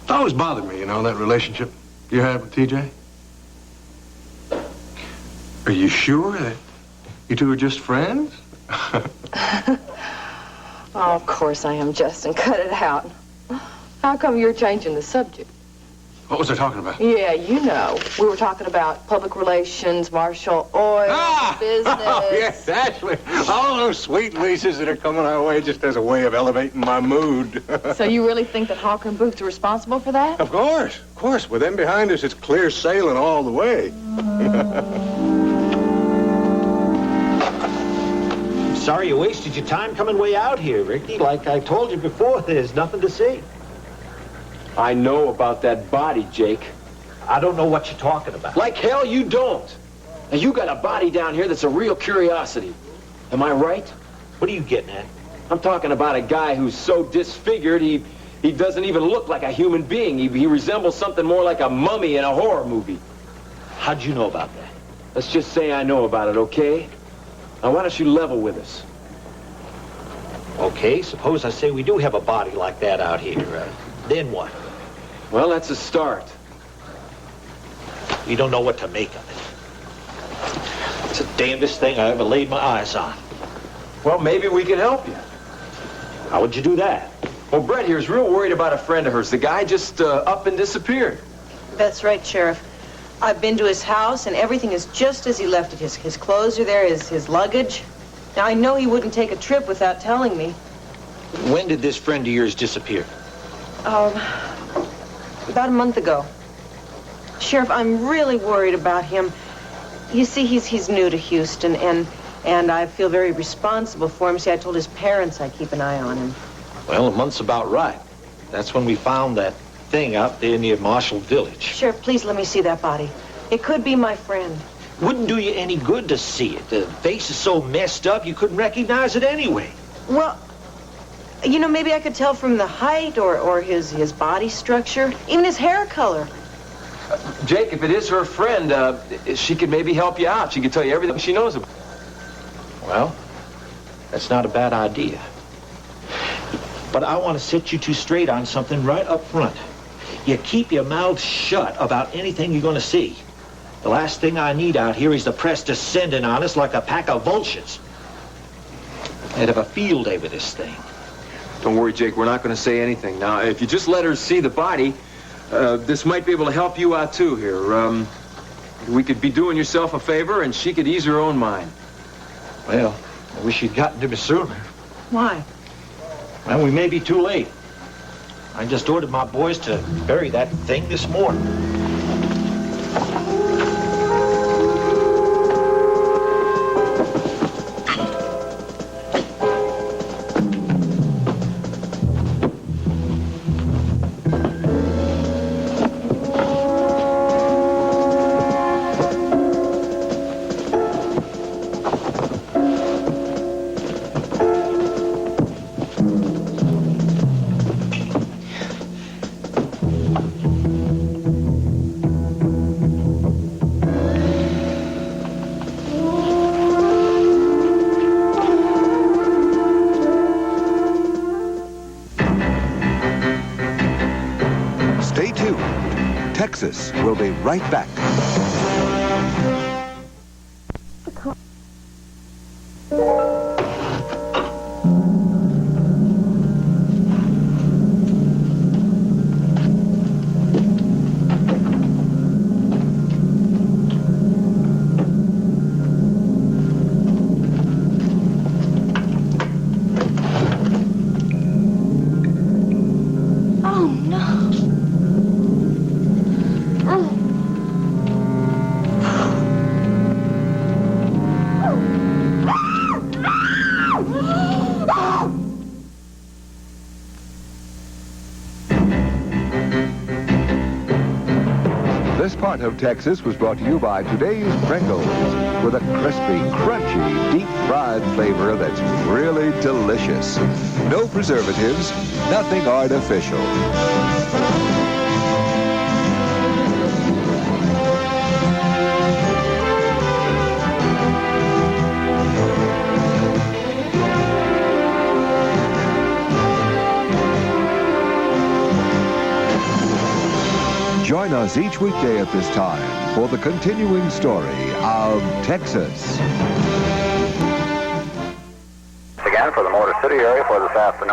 always bothered me, you know, that relationship you had with TJ. Are you sure that you two are just friends? Oh, of course I am, Justin. Cut it out. How come you're changing the subject? What was I talking about? Yeah, you know. We were talking about public relations, Marshall Oil, business. Oh, yes, Ashley. All those sweet leases that are coming our way just as a way of elevating my mood. So you really think that Hawker and Booth's are responsible for that? Of course. Of course. With them behind us, it's clear sailing all the way. Sorry you wasted your time coming way out here, Ricky. Like I told you before, there's nothing to see. I know about that body, Jake. I don't know what you're talking about. Like hell you don't. Now you got a body down here that's a real curiosity. Am I right? What are you getting at? I'm talking about a guy who's so disfigured he He doesn't even look like a human being. He resembles something more like a mummy in a horror movie. How'd you know about that? Let's just say I know about it, okay? Now, why don't you level with us? Okay, suppose I say we do have a body like that out here. Then what? Well, that's a start. You don't know what to make of it. It's the damnedest thing I ever laid my eyes on. Well, maybe we can help you. How would you do that? Well, Brett here's real worried about a friend of hers. The guy just up and disappeared. That's right, Sheriff. I've been to his house, and everything is just as he left it. His clothes are there, his luggage. Now, I know he wouldn't take a trip without telling me. When did this friend of yours disappear? About a month ago. Sheriff, I'm really worried about him. You see, he's new to Houston, and I feel very responsible for him. See, I told his parents I'd keep an eye on him. Well, a month's about right. That's when we found that thing out there near Marshall Village. Sheriff, please let me see that body. It could be my friend. Wouldn't do you any good to see it. The face is so messed up you couldn't recognize it anyway. Well, you know, maybe I could tell from the height or his body structure, even his hair color. Jake, if it is her friend, she could maybe help you out. She could tell you everything she knows about. Well, that's not a bad idea. But I want to set you two straight on something right up front. You keep your mouth shut about anything you're going to see. The last thing I need out here is the press descending on us like a pack of vultures. I'd have a field day with this thing. Don't worry, Jake. We're not going to say anything. Now, if you just let her see the body, this might be able to help you out, too, here. We could be doing yourself a favor, and she could ease her own mind. Well, I wish you'd gotten to me sooner. Why? Well, we may be too late. I just ordered my boys to bury that thing this morning. Stay tuned. Texas will be right back. This part of Texas was brought to you by today's Pringles, with a crispy, crunchy, deep-fried flavor that's really delicious. No preservatives, nothing artificial. Join us each weekday at this time for the continuing story of Texas. Again, for the Motor City area for this afternoon.